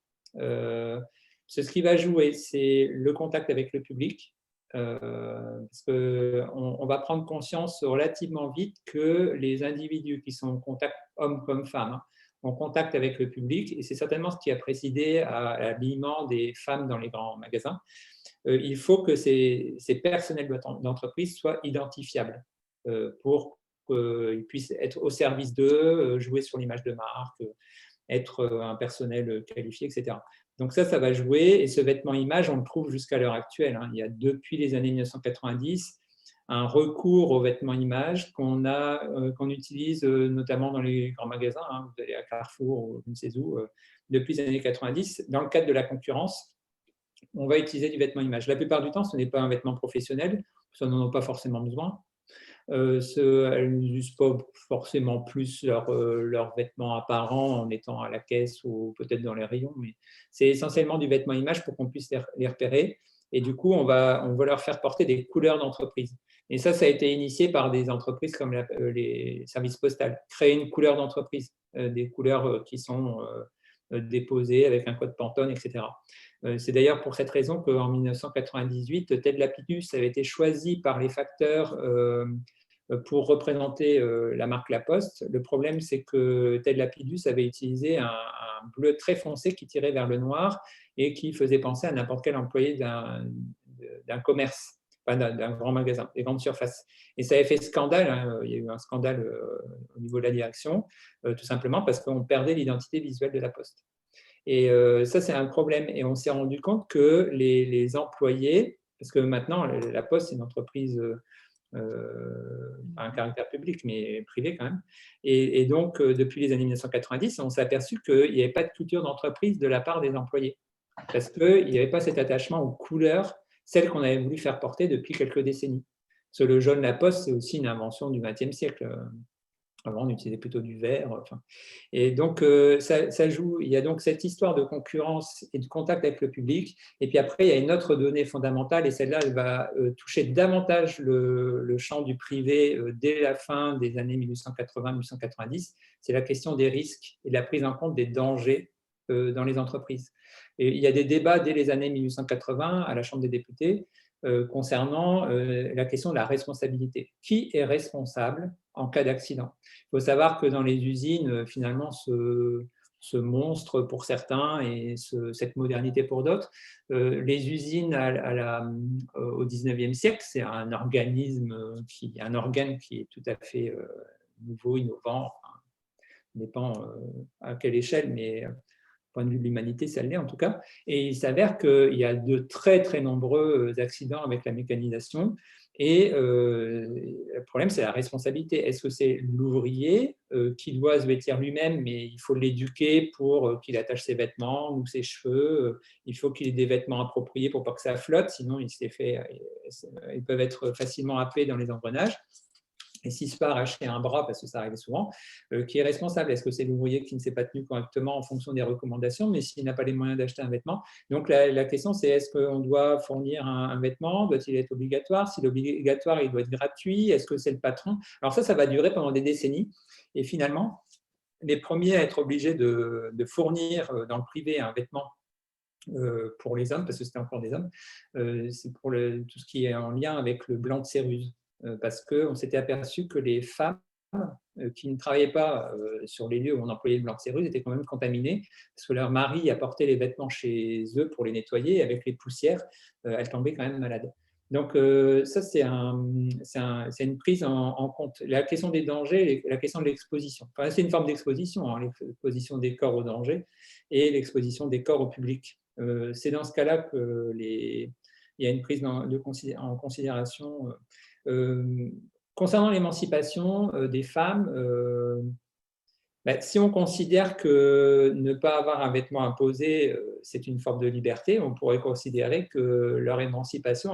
Ce qui va jouer, c'est le contact avec le public, parce qu'on va prendre conscience relativement vite que les individus qui sont en contact, hommes comme femmes, en contact avec le public, et c'est certainement ce qui a présidé à l'habillement des femmes dans les grands magasins, il faut que ces personnels d'entreprise soient identifiables pour qu'ils puissent être au service d'eux, jouer sur l'image de marque, être un personnel qualifié, etc. Donc ça va jouer, et ce vêtement image, on le trouve jusqu'à l'heure actuelle. Il y a depuis les années 1990 un recours aux vêtements images qu'on utilise notamment dans les grands magasins, vous allez à Carrefour ou je ne sais où, depuis les années 90, dans le cadre de la concurrence, on va utiliser du vêtement image. La plupart du temps, ce n'est pas un vêtement professionnel, ça n'en a pas forcément besoin. Elles n'usent pas forcément plus leurs vêtements apparents en étant à la caisse ou peut-être dans les rayons, mais c'est essentiellement du vêtement image pour qu'on puisse les repérer. Et du coup, on va leur faire porter des couleurs d'entreprise. Et ça a été initié par des entreprises comme les services postaux. Créer une couleur d'entreprise, des couleurs qui sont déposées avec un code Pantone, etc. C'est d'ailleurs pour cette raison qu'en 1998, Ted Lapidus avait été choisi par les facteurs pour représenter la marque La Poste. Le problème, c'est que Ted Lapidus avait utilisé un bleu très foncé qui tirait vers le noir et qui faisait penser à n'importe quel employé d'un commerce, d'un grand magasin, des grandes surfaces. Et ça avait fait scandale, il y a eu un scandale au niveau de la direction, tout simplement parce qu'on perdait l'identité visuelle de La Poste. Et ça, c'est un problème. Et on s'est rendu compte que les employés, parce que maintenant, La Poste, c'est une entreprise à un caractère public, mais privé quand même. Et donc, depuis les années 1990, on s'est aperçu qu'il n'y avait pas de culture d'entreprise de la part des employés, parce qu'il n'y avait pas cet attachement aux couleurs, celles qu'on avait voulu faire porter depuis quelques décennies. Parce que le jaune La Poste, c'est aussi une invention du XXe siècle. Avant, on utilisait plutôt du vert. Et donc, ça joue. Il y a donc cette histoire de concurrence et de contact avec le public. Et puis après, il y a une autre donnée fondamentale, et celle-là, elle va toucher davantage le champ du privé dès la fin des années 1880-1890. C'est la question des risques et de la prise en compte des dangers dans les entreprises. Et il y a des débats dès les années 1880 à la Chambre des députés concernant la question de la responsabilité. Qui est responsable en cas d'accident? Il faut savoir que dans les usines, finalement, ce monstre pour certains et cette modernité pour d'autres, les usines au 19e siècle, c'est un organe qui est tout à fait nouveau, innovant, dépend à quelle échelle, mais point de vue de l'humanité, ça l'est en tout cas. Et il s'avère qu'il y a de très, très nombreux accidents avec la mécanisation. Et le problème, c'est la responsabilité. Est-ce que c'est l'ouvrier qui doit se vêtir lui-même, mais il faut l'éduquer pour qu'il attache ses vêtements ou ses cheveux. Il faut qu'il ait des vêtements appropriés pour pas que ça flotte, sinon ils peuvent être facilement happés dans les engrenages. Et s'il se fait arracher un bras, parce que ça arrive souvent, qui est responsable? Est-ce que c'est l'ouvrier qui ne s'est pas tenu correctement en fonction des recommandations, mais s'il n'a pas les moyens d'acheter un vêtement? Donc la question, c'est est-ce qu'on doit fournir un vêtement? Doit-il être obligatoire? S'il est obligatoire, il doit être gratuit? Est-ce que c'est le patron? Alors ça va durer pendant des décennies. Et finalement, les premiers à être obligés de fournir dans le privé un vêtement pour les hommes, parce que c'était encore des hommes, c'est pour tout ce qui est en lien avec le blanc de céruse. Parce qu'on s'était aperçu que les femmes qui ne travaillaient pas sur les lieux où on employait le blanc-céruse étaient quand même contaminés parce que leur mari apportait les vêtements chez eux pour les nettoyer. Avec les poussières, elles tombaient quand même malades. Donc, ça, c'est une prise en compte. La question des dangers, la question de l'exposition. Enfin, c'est une forme d'exposition, hein, l'exposition des corps au danger et l'exposition des corps au public. C'est dans ce cas-là qu'il y a une prise en considération. Concernant l'émancipation des femmes, si on considère que ne pas avoir un vêtement imposé, c'est une forme de liberté, on pourrait considérer que leur émancipation,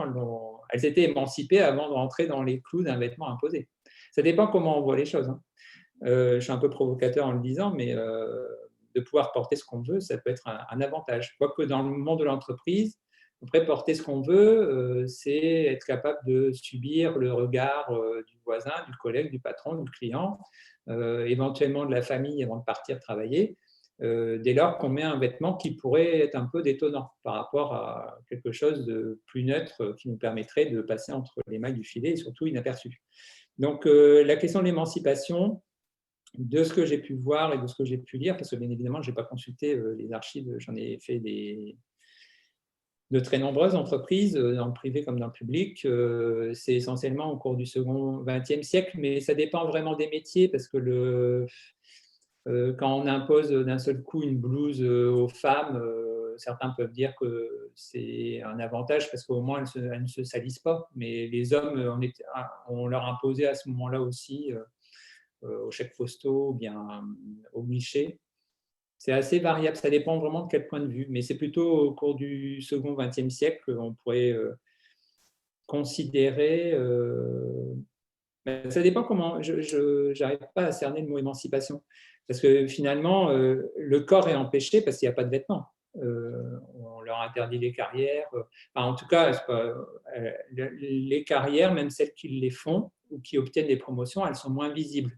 elles étaient émancipées avant de rentrer dans les clous d'un vêtement imposé. Ça dépend comment on voit les choses. Je suis un peu provocateur en le disant, mais de pouvoir porter ce qu'on veut, ça peut être un avantage. Quoique dans le monde de l'entreprise, après, porter ce qu'on veut, c'est être capable de subir le regard du voisin, du collègue, du patron, du client, éventuellement de la famille avant de partir travailler, dès lors qu'on met un vêtement qui pourrait être un peu détonnant par rapport à quelque chose de plus neutre qui nous permettrait de passer entre les mailles du filet et surtout inaperçu. Donc, la question de l'émancipation, de ce que j'ai pu voir et de ce que j'ai pu lire, parce que bien évidemment, je n'ai pas consulté les archives, j'en ai fait de très nombreuses entreprises, dans le privé comme dans le public. C'est essentiellement au cours du second XXe siècle, mais ça dépend vraiment des métiers, parce que quand on impose d'un seul coup une blouse aux femmes, certains peuvent dire que c'est un avantage parce qu'au moins elles ne se salissent pas. Mais les hommes, on leur imposait à ce moment-là aussi, aux chèques postaux ou bien au guichet. C'est assez variable, ça dépend vraiment de quel point de vue, mais c'est plutôt au cours du second XXe siècle qu'on pourrait considérer. Ça dépend comment. Je n'arrive pas à cerner le mot émancipation, parce que finalement, le corps est empêché parce qu'il n'y a pas de vêtements. On leur interdit les carrières. En tout cas, les carrières, même celles qui les font ou qui obtiennent des promotions, elles sont moins visibles.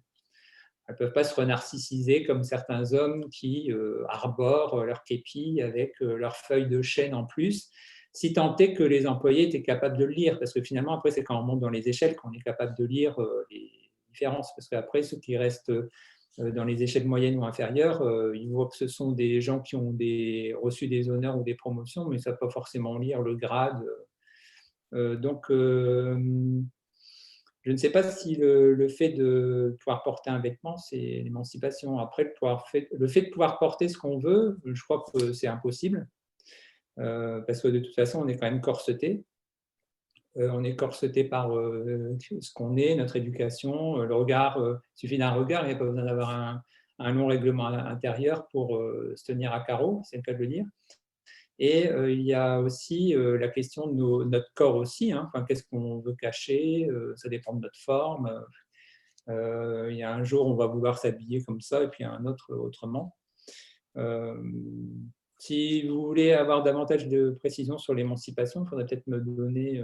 Elles ne peuvent pas se renarcissiser comme certains hommes qui arborent leur képi avec leurs feuilles de chêne en plus, si tant est que les employés étaient capables de le lire. Parce que finalement, après, c'est quand on monte dans les échelles qu'on est capable de lire les différences. Parce qu'après, ceux qui restent dans les échelles moyennes ou inférieures, ils voient que ce sont des gens qui ont reçu des honneurs ou des promotions, mais ça ne peut pas forcément lire le grade. Donc, je ne sais pas si le fait de pouvoir porter un vêtement, c'est l'émancipation. Après, le fait de pouvoir porter ce qu'on veut, je crois que c'est impossible, parce que de toute façon, on est quand même corseté. On est corseté par ce qu'on est, notre éducation, le regard. Il suffit d'un regard, il n'y a pas besoin d'avoir un long règlement intérieur pour se tenir à carreau, c'est le cas de le dire. Et il y a aussi la question de notre corps aussi. Enfin, qu'est-ce qu'on veut cacher, ça dépend de notre forme. Il y a un jour, on va vouloir s'habiller comme ça, et puis un autre autrement. Si vous voulez avoir davantage de précision sur l'émancipation, il faudrait peut-être me donner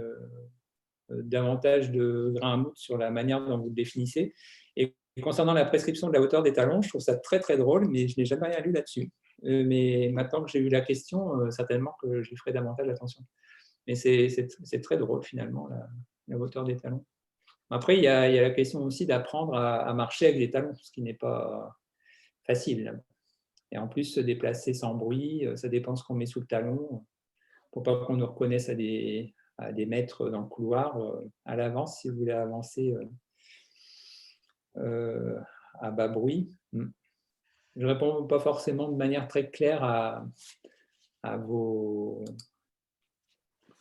davantage de grains à moudre sur la manière dont vous le définissez. Et concernant la prescription de la hauteur des talons, je trouve ça très très drôle, mais je n'ai jamais rien lu là-dessus. Mais maintenant que j'ai eu la question, certainement que j'y ferai davantage attention. Mais c'est très drôle finalement, la hauteur des talons. Après, il y a la question aussi d'apprendre à marcher avec des talons, ce qui n'est pas facile. Et en plus, se déplacer sans bruit, ça dépend de ce qu'on met sous le talon, pour pas qu'on nous reconnaisse à des mètres dans le couloir à l'avance, si vous voulez avancer à bas bruit. Je ne réponds pas forcément de manière très claire à vos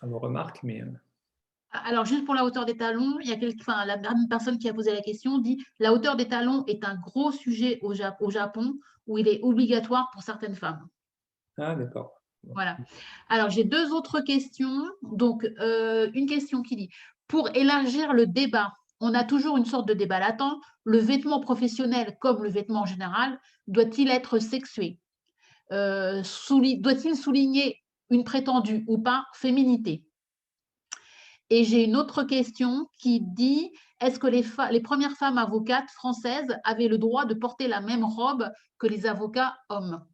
remarques, mais... Alors, juste pour la hauteur des talons, il y a la même personne qui a posé la question dit « La hauteur des talons est un gros sujet au Japon où il est obligatoire pour certaines femmes. » Ah, d'accord. Voilà. Alors, j'ai deux autres questions. Donc, une question qui dit « Pour élargir le débat, on a toujours une sorte de débat latent. Le vêtement professionnel, comme le vêtement général, doit-il être sexué? Doit-il souligner une prétendue ou pas féminité? Et j'ai une autre question qui dit, est-ce que les premières femmes avocates françaises avaient le droit de porter la même robe que les avocats hommes?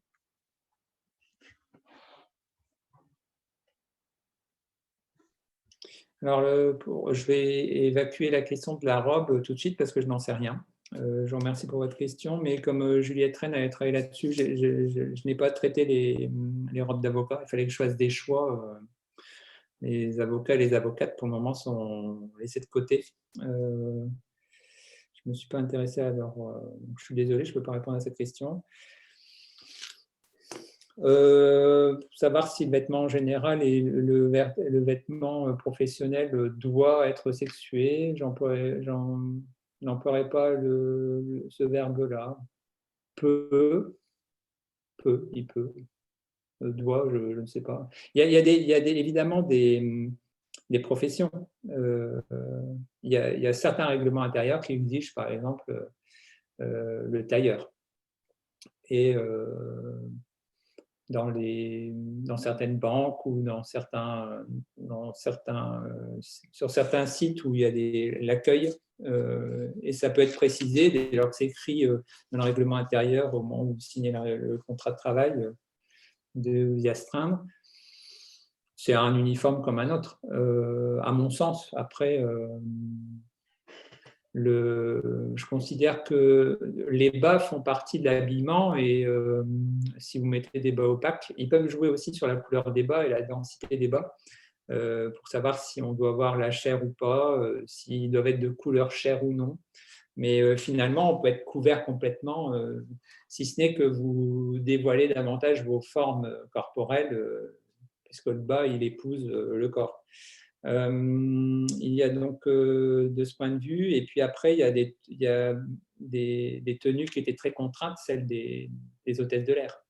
Alors, je vais évacuer la question de la robe tout de suite parce que je n'en sais rien. Je vous remercie pour votre question, mais comme Juliette Rennes avait travaillé là-dessus, je n'ai pas traité les robes d'avocat. Il fallait que je fasse des choix. Les avocats et les avocates, pour le moment, sont laissés de côté. Je ne me suis pas intéressé à leur... je suis désolé, je ne peux pas répondre à cette question. Savoir si le vêtement en général et le vêtement professionnel doit être sexué, n'emploierai pas ce verbe-là. Il peut. Doit, je ne sais pas. Il y a évidemment des professions. Il y a certains règlements intérieurs qui exigent, par exemple, le tailleur. Et dans certaines banques ou sur certains sites où il y a l'accueil, et ça peut être précisé dès lors que c'est écrit dans le règlement intérieur au moment où vous signez le contrat de travail, de vous y astreindre. C'est un uniforme comme un autre, à mon sens. Après, je considère que les bas font partie de l'habillement et si vous mettez des bas opaques, ils peuvent jouer aussi sur la couleur des bas et la densité des bas pour savoir si on doit avoir la chair ou pas, s'ils doivent être de couleur chair ou non. Mais finalement, on peut être couvert complètement, si ce n'est que vous dévoilez davantage vos formes corporelles, puisque le bas, il épouse le corps. Il y a donc de ce point de vue, et puis après, il y a des tenues qui étaient très contraintes, celles des hôtesses de l'air.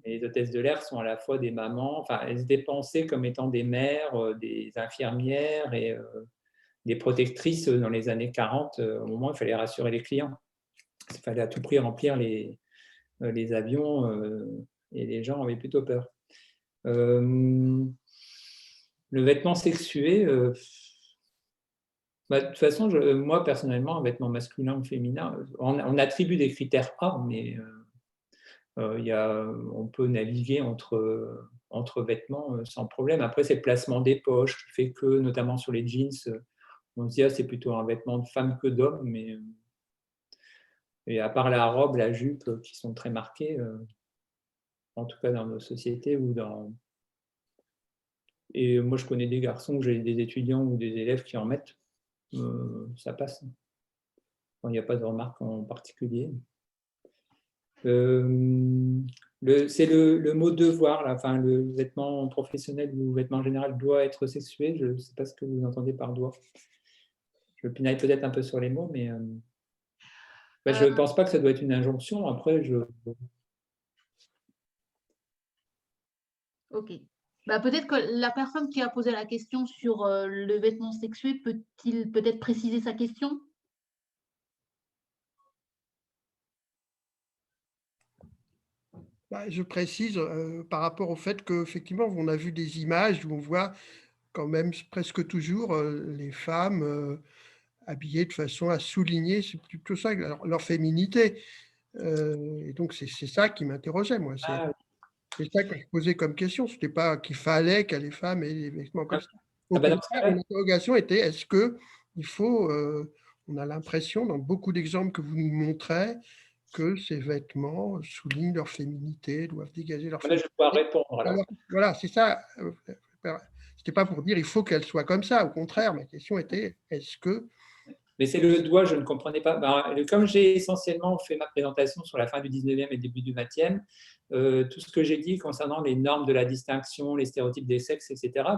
Et les hôtesses de l'air sont à la fois des mamans, enfin, elles étaient pensées comme étant des mères, des infirmières et des protectrices dans les années 40, au moment où il fallait rassurer les clients. Il fallait à tout prix remplir les avions et les gens avaient plutôt peur. Le vêtement sexué, de toute façon, moi personnellement, un vêtement masculin ou féminin, on attribue des critères A, mais on peut naviguer entre vêtements sans problème. Après, c'est le placement des poches qui fait que, notamment sur les jeans, on se dit c'est plutôt un vêtement de femme que d'homme, mais et à part la robe, la jupe, qui sont très marquées, en tout cas dans nos sociétés ou dans... Et moi, je connais des garçons, j'ai des étudiants ou des élèves qui en mettent, ça passe. Il n'y a pas de remarque en particulier. C'est le mot devoir, là. Enfin, le vêtement professionnel ou le vêtement général doit être sexué. Je ne sais pas ce que vous entendez par doigt. Je pinaille peut-être un peu sur les mots, mais je ne pense pas que ça doit être une injonction. Après, Ok. Peut-être que la personne qui a posé la question sur le vêtement sexué peut-il peut-être préciser sa question? Je précise par rapport au fait qu'effectivement, on a vu des images où on voit quand même presque toujours les femmes habillées de façon à souligner, c'est plutôt ça, leur féminité. Et donc, c'est ça qui m'interrogeait, moi. C'est ça que je posais comme question. Ce n'était pas qu'il fallait que les femmes aient des vêtements comme ça. Au contraire, mon interrogation était, est-ce qu'il faut... on a l'impression, dans beaucoup d'exemples que vous nous montrez, que ces vêtements soulignent leur féminité, doivent dégager leur féminité. Je dois répondre. Alors, voilà, c'est ça. C'était pas pour dire il faut qu'elle soit comme ça. Au contraire, ma question était est-ce que... Mais c'est le doigt, je ne comprenais pas. Comme j'ai essentiellement fait ma présentation sur la fin du 19e et début du 20e, tout ce que j'ai dit concernant les normes de la distinction, les stéréotypes des sexes, etc.,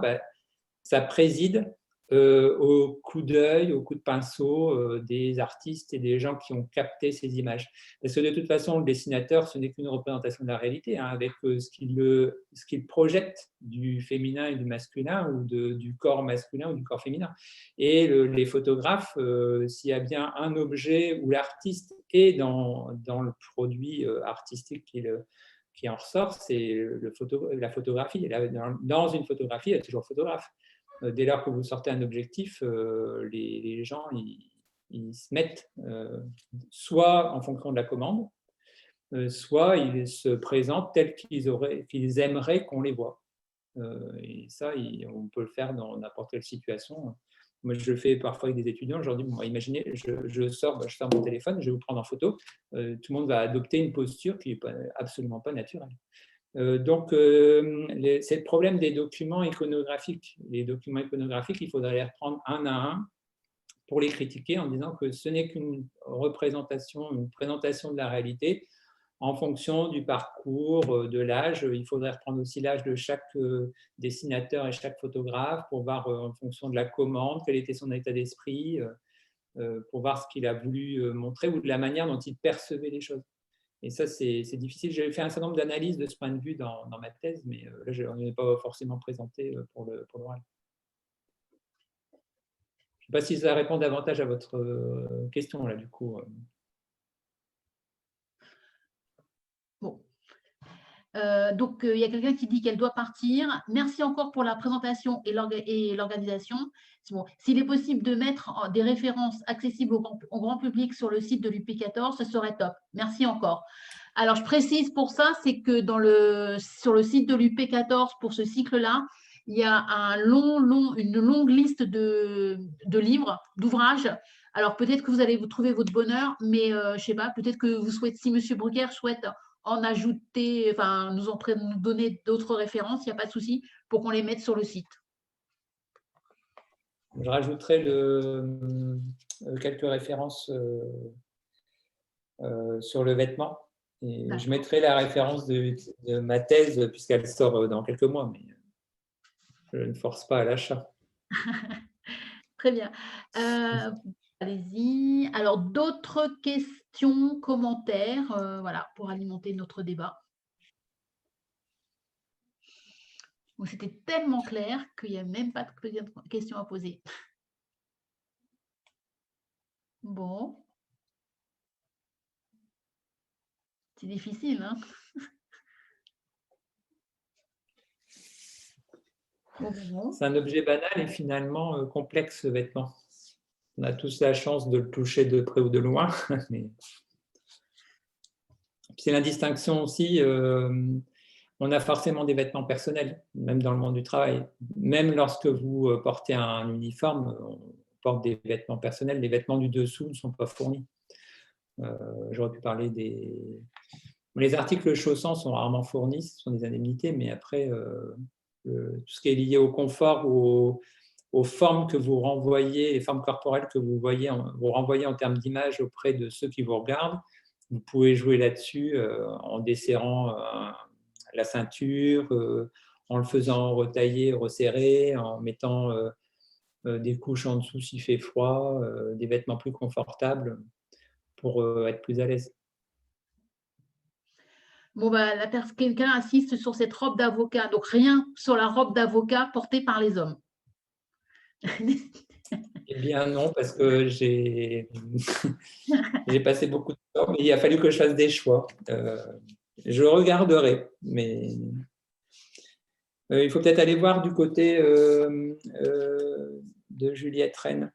ça préside au coup d'œil, au coup de pinceau des artistes et des gens qui ont capté ces images. Parce que de toute façon, le dessinateur, ce n'est qu'une représentation de la réalité, avec ce qu'il projette du féminin et du masculin, ou du corps masculin ou du corps féminin. Et les photographes, s'il y a bien un objet où l'artiste est dans le produit artistique qui en ressort, c'est la photographie. Et dans une photographie, il y a toujours photographe. Dès lors que vous sortez un objectif, les gens ils se mettent soit en fonction de la commande, soit ils se présentent tels qu'ils aimeraient qu'on les voit. Et ça, on peut le faire dans n'importe quelle situation. Moi, je le fais parfois avec des étudiants. Je leur dis, bon, imaginez, je sors, je sors mon téléphone, je vais vous prendre en photo. Tout le monde va adopter une posture qui n'est absolument pas naturelle. Donc, c'est le problème des documents iconographiques. Les documents iconographiques, il faudrait les reprendre un à un pour les critiquer en disant que ce n'est qu'une représentation, une présentation de la réalité en fonction du parcours, de l'âge. Il faudrait reprendre aussi l'âge de chaque dessinateur et chaque photographe pour voir en fonction de la commande, quel était son état d'esprit, pour voir ce qu'il a voulu montrer ou de la manière dont il percevait les choses. Et ça, c'est difficile. J'ai fait un certain nombre d'analyses de ce point de vue dans ma thèse, mais là, je n'en ai pas forcément présenté pour l'oral. Je ne sais pas si ça répond davantage à votre question, là, du coup. Bon. Donc, il y a quelqu'un qui dit qu'elle doit partir. Merci encore pour la présentation et l'organisation. Bon, s'il est possible de mettre des références accessibles au grand public sur le site de l'UP14, ce serait top. Merci encore. Alors, je précise pour ça, c'est que sur le site de l'UP14, pour ce cycle-là, il y a une longue liste de livres, d'ouvrages. Alors, peut-être que vous allez vous trouver votre bonheur, mais je ne sais pas, peut-être que vous souhaitez, si M. Bruckner souhaite en ajouter, enfin, nous donner d'autres références, il n'y a pas de souci, pour qu'on les mette sur le site. Je rajouterai quelques références sur le vêtement. Et je mettrai la référence de ma thèse, puisqu'elle sort dans quelques mois, mais je ne force pas à l'achat. Très bien. Allez-y. Alors, d'autres questions, commentaires, voilà, pour alimenter notre débat. Bon, c'était tellement clair qu'il n'y a même pas de questions à poser. Bon. C'est difficile, hein? Bon. C'est un objet banal et finalement complexe, ce vêtement. On a tous la chance de le toucher de près ou de loin. Mais... c'est l'indistinction aussi. On a forcément des vêtements personnels, même dans le monde du travail. Même lorsque vous portez un uniforme, on porte des vêtements personnels. Les vêtements du dessous ne sont pas fournis. J'aurais pu parler des... Les articles chaussants sont rarement fournis, ce sont des indemnités, mais après, tout ce qui est lié au confort ou aux formes que vous renvoyez, les formes corporelles que vous renvoyez en termes d'image auprès de ceux qui vous regardent, vous pouvez jouer là-dessus en desserrant la ceinture, en le faisant retailler, resserrer, en mettant des couches en dessous s'il fait froid, des vêtements plus confortables pour être plus à l'aise. Bon, bah, quelqu'un insiste sur cette robe d'avocat. Donc, rien sur la robe d'avocat portée par les hommes. Eh bien non, parce que j'ai passé beaucoup de temps, mais il a fallu que je fasse des choix. Je regarderai, mais il faut peut-être aller voir du côté de Juliette Rennes.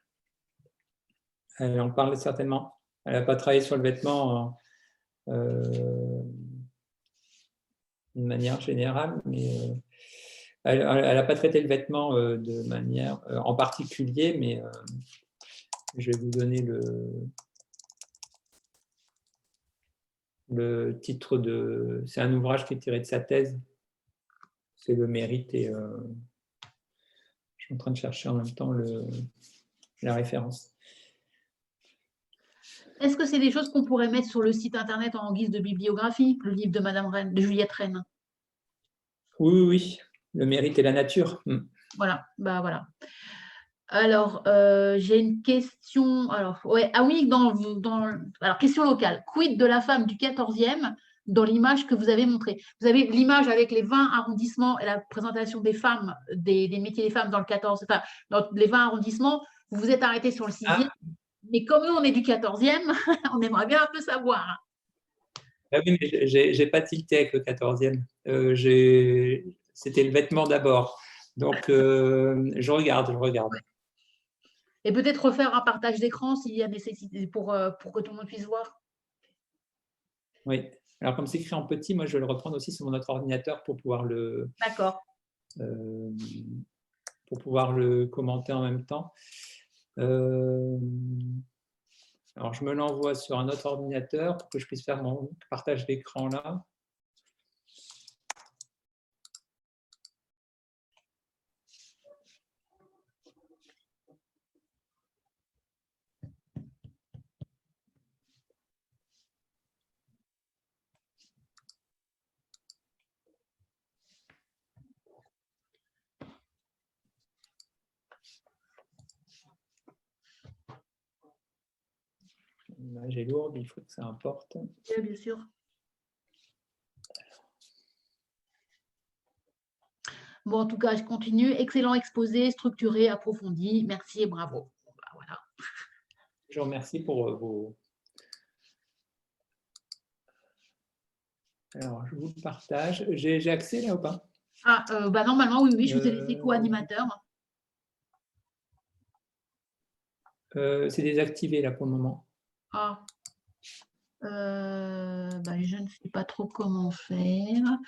Elle en parle certainement. Elle n'a pas travaillé sur le vêtement d'une manière générale, mais elle n'a pas traité le vêtement de manière en particulier, mais je vais vous donner le titre de... C'est un ouvrage qui est tiré de sa thèse. C'est le mérite et je suis en train de chercher en même temps la référence. Est-ce que c'est des choses qu'on pourrait mettre sur le site internet en guise de bibliographie, le livre de Madame Rennes, de Juliette Rennes? Oui, le mérite et la nature. Voilà, bah voilà. Alors, j'ai une question. Alors, ouais, ah oui, alors, question locale. Quid de la femme du 14e dans l'image que vous avez montrée? Vous avez l'image avec les 20 arrondissements et la présentation des femmes, des métiers des femmes dans le 14, enfin, dans les 20 arrondissements. Vous vous êtes arrêté sur le 6e. Mais comme nous, on est du 14e, on aimerait bien un peu savoir. Ah oui, mais j'ai pas tilté avec le 14e. C'était le vêtement d'abord. Donc, je regarde. Ouais. Et peut-être refaire un partage d'écran s'il y a nécessité pour que tout le monde puisse voir. Oui. Alors, comme c'est écrit en petit, moi, je vais le reprendre aussi sur mon autre ordinateur pour pouvoir D'accord. pour pouvoir le commenter en même temps. Alors, je me l'envoie sur un autre ordinateur pour que je puisse faire mon partage d'écran là. L'image est lourde, il faut que ça importe. Oui, bien sûr. Bon, en tout cas, je continue. Excellent exposé, structuré, approfondi. Merci et bravo. Voilà. Je vous remercie pour vos... Alors, je vous le partage. J'ai accès là ou pas? Ah, normalement, oui, je vous ai laissé co-animateur. C'est désactivé là pour le moment. Ah. Je ne sais pas trop comment faire.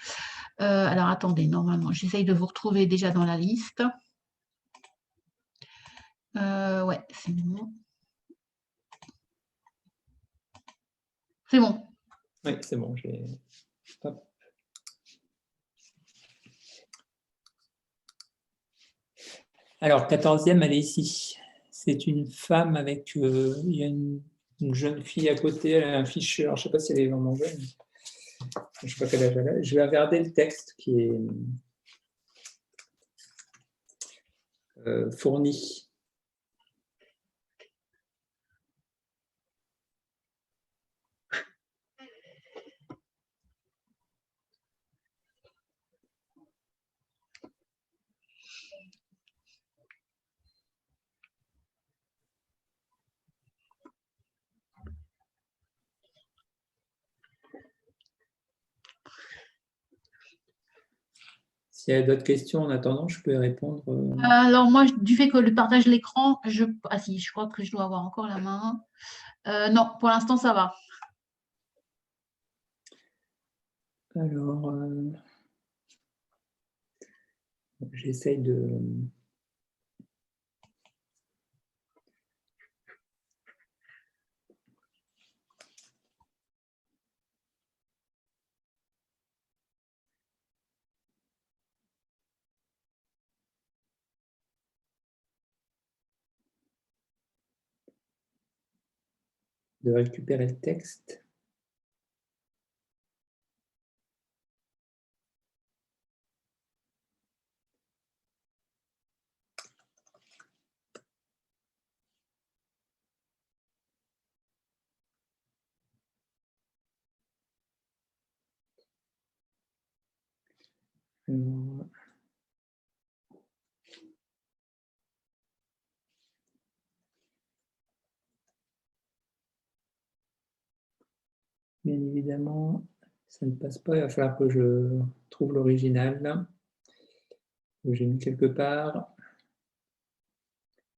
Alors, attendez, normalement, j'essaye de vous retrouver déjà dans la liste. Ouais, c'est bon. C'est bon. Oui, c'est bon. Hop. Alors, 14e, elle est ici. C'est une femme avec... il y a une jeune fille à côté, elle a un fichier. Alors, je ne sais pas si elle est vraiment jeune. Je ne sais pas quel âge elle a. Je vais regarder le texte qui est fourni. S'il y a d'autres questions en attendant, je peux y répondre. Alors, moi, du fait que le partage l'écran, ah si, je crois que je dois avoir encore la main. Non, pour l'instant, ça va. Alors, j'essaye de... récupérer le texte. Alors, bien évidemment, ça ne passe pas. Il va falloir que je trouve l'original. J'ai mis quelque part.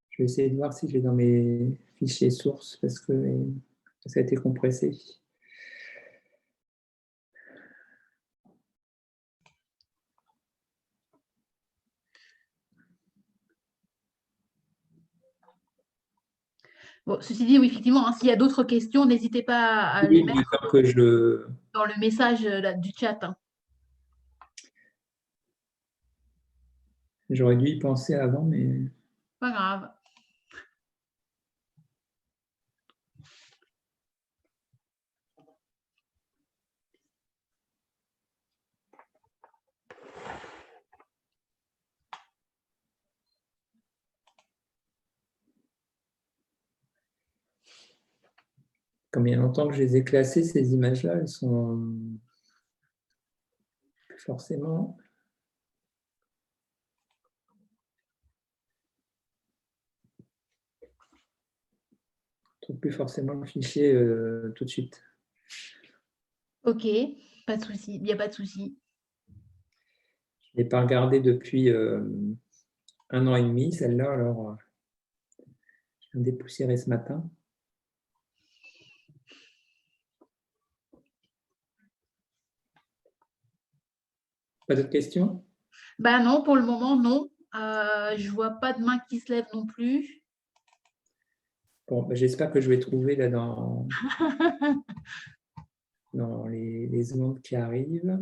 Je vais essayer de voir si je l'ai dans mes fichiers sources parce que ça a été compressé. Bon, ceci dit, oui, effectivement, hein, s'il y a d'autres questions, n'hésitez pas à les mettre dans le message du chat. Hein. J'aurais dû y penser avant, mais... Pas grave. Comme il y a longtemps que je les ai classées, ces images-là, elles sont plus forcément... Je ne trouve plus forcément le fichier tout de suite. Ok, pas de souci, il n'y a pas de souci. Je ne l'ai pas regardé depuis 1 an et demi, celle-là, alors je viens de dépoussiérer ce matin. Pas d'autres questions? Ben non, pour le moment, non. Je ne vois pas de main qui se lève non plus. Bon, ben, j'espère que je vais trouver là dans les secondes qui arrivent.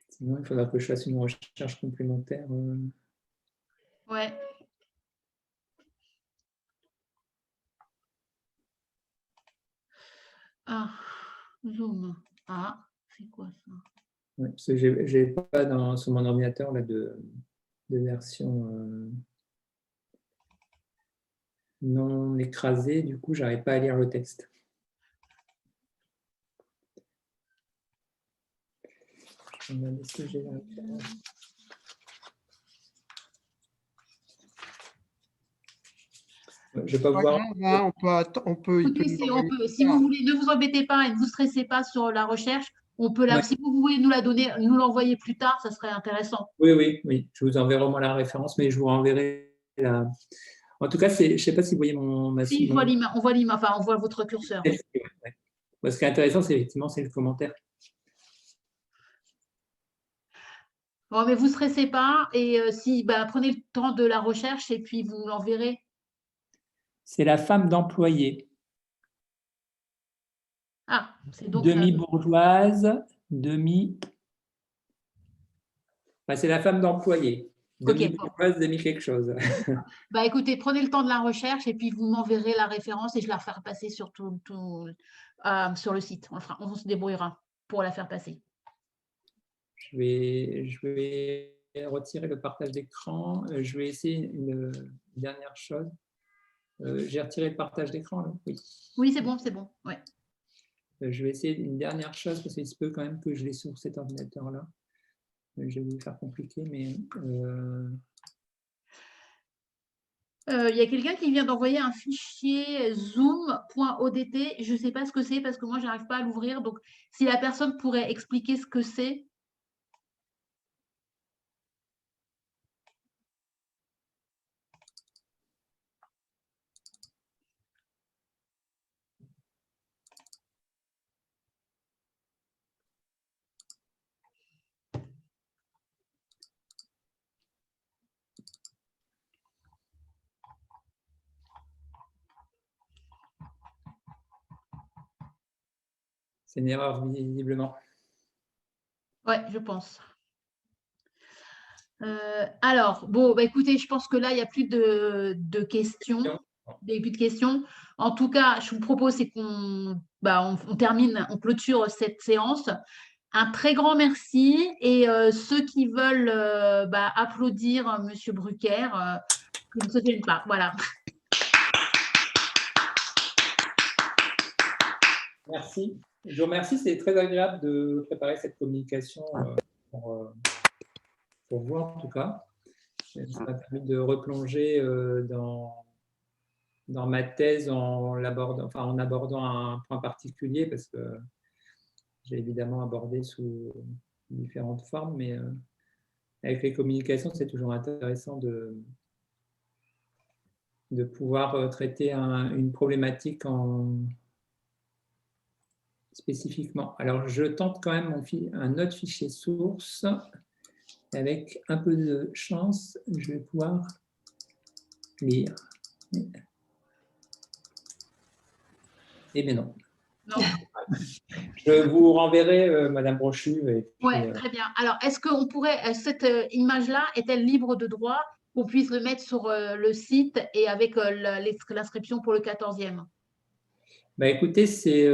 Sinon, il faudra que je fasse une recherche complémentaire. Ouais. Ah, Zoom. Ah, c'est quoi ça? Ouais, parce que je n'ai pas sur mon ordinateur là, de version non écrasée, du coup, je n'arrive pas à lire le texte. Je vais regarder si j'ai la référence. Je vais pas Pas voir. grave, hein, il peut Écoutez, nous l'envoyer plus si vous tard. voulez, ne vous embêtez pas et ne vous stressez pas sur la recherche. On peut Ouais. si vous voulez nous la donner, nous l'envoyer plus tard, ça serait intéressant. Oui. Je vous enverrai moi la référence, mais je vous renverrai la. En tout cas, je ne sais pas si vous voyez Si, on voit l'image, enfin, on voit votre curseur. Ouais. Ce qui est intéressant, c'est effectivement le commentaire. Bon, mais vous ne stressez pas et prenez le temps de la recherche et puis vous l'enverrez. C'est la femme d'employé. Ah, c'est donc Demi-bourgeoise, c'est la femme d'employé. Demi-bourgeoise, demi quelque chose. Écoutez, prenez le temps de la recherche et puis vous m'enverrez la référence et je la ferai passer sur sur le site. On se débrouillera pour la faire passer. Je vais retirer le partage d'écran. Je vais essayer une dernière chose. J'ai retiré le partage d'écran, là? Oui. Oui, c'est bon. Ouais. Je vais essayer une dernière chose parce qu'il se peut quand même que je l'ai sur cet ordinateur-là. Je vais vous faire compliqué, mais Il y a quelqu'un qui vient d'envoyer un fichier zoom.odt. Je ne sais pas ce que c'est parce que moi, je n'arrive pas à l'ouvrir. Donc, si la personne pourrait expliquer ce que c'est. c'est une erreur visiblement. Oui, je pense. Alors, bon, écoutez, je pense que là, il n'y a plus de questions. Il n'y a plus de questions. En tout cas, je vous propose, c'est qu'on on termine, on clôture cette séance. Un très grand merci. Et ceux qui veulent applaudir M. Brucker, ne se gênent pas. Voilà. Merci. Je vous remercie. C'est très agréable de préparer cette communication pour vous, en tout cas. Ça m'a permis de replonger dans ma thèse en abordant un point particulier parce que j'ai évidemment abordé sous différentes formes, mais avec les communications, c'est toujours intéressant de pouvoir traiter une problématique spécifiquement. Alors, je tente quand même un autre fichier source. Avec un peu de chance, je vais pouvoir lire. Eh bien non. Non. Je vous renverrai, Madame Brochu. Oui, très bien. Alors, est-ce qu'on pourrait, cette image-là, est-elle libre de droit qu'on puisse le mettre sur le site et avec l'inscription pour le 14e? Écoutez, c'est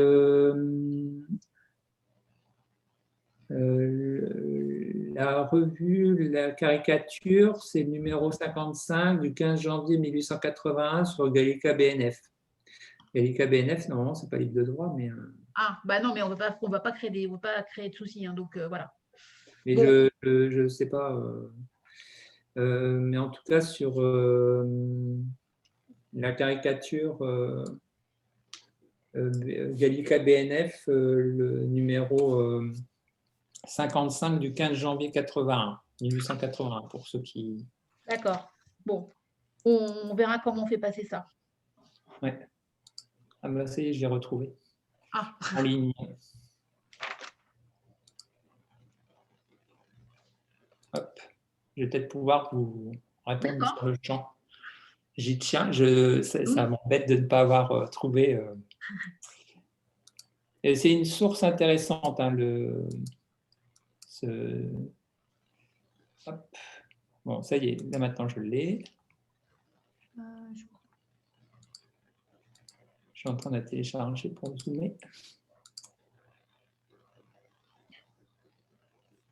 la revue, la caricature, c'est le numéro 55 du 15 janvier 1881 sur Gallica BNF. Gallica BNF, normalement, ce n'est pas libre de droit, mais… Ah, non, mais on ne va pas créer de soucis, hein, donc voilà. Mais Bon. je ne sais pas. Mais en tout cas, sur la caricature Gallica BNF, le numéro 55 du 15 janvier 1881, pour ceux qui… D'accord. Bon, on verra comment on fait passer ça. Ouais. Ah ben, ça y est, je l'ai retrouvé. Ah. En ligne. je vais peut-être pouvoir vous répondre D'accord. sur le champ. J'y tiens, ça Oui. m'embête de ne pas avoir trouvé. Et c'est une source intéressante, hein, hop. Bon, ça y est, là maintenant je l'ai. Je suis en train de la télécharger pour zoomer.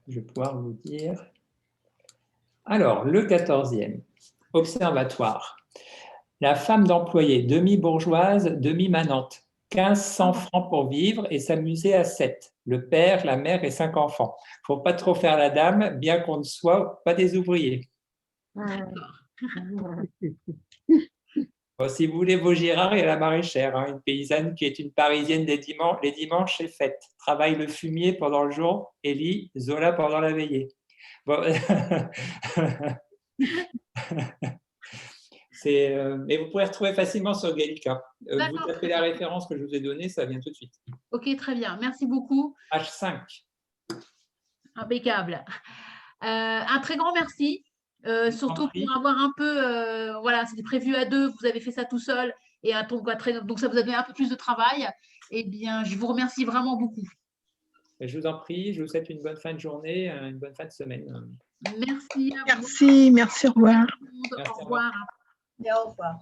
Je vais pouvoir vous dire. Alors, le 14e, observatoire. La femme d'employé, demi-bourgeoise, demi-manante. 1500 francs pour vivre et s'amuser à 7. Le père, la mère et 5 enfants. Il ne faut pas trop faire la dame, bien qu'on ne soit pas des ouvriers. Bon, si vous voulez Vaugirard, il y a la maraîchère, hein, une paysanne qui est une parisienne les dimanches et fête. Travaille le fumier pendant le jour et lit Zola pendant la veillée. Bon. Mais vous pouvez retrouver facilement sur Gallica. Vous tapez la référence que je vous ai donnée, ça vient tout de suite. Ok, très bien. Merci beaucoup. H5. Impeccable. Un très grand merci. Surtout pour avoir un peu, voilà, c'était prévu à 2, vous avez fait ça tout seul, et donc ça vous a donné un peu plus de travail. Eh bien, je vous remercie vraiment beaucoup. Je vous en prie, je vous souhaite une bonne fin de journée, une bonne fin de semaine. Merci à vous. Merci, merci, au revoir. Au revoir. Et au revoir.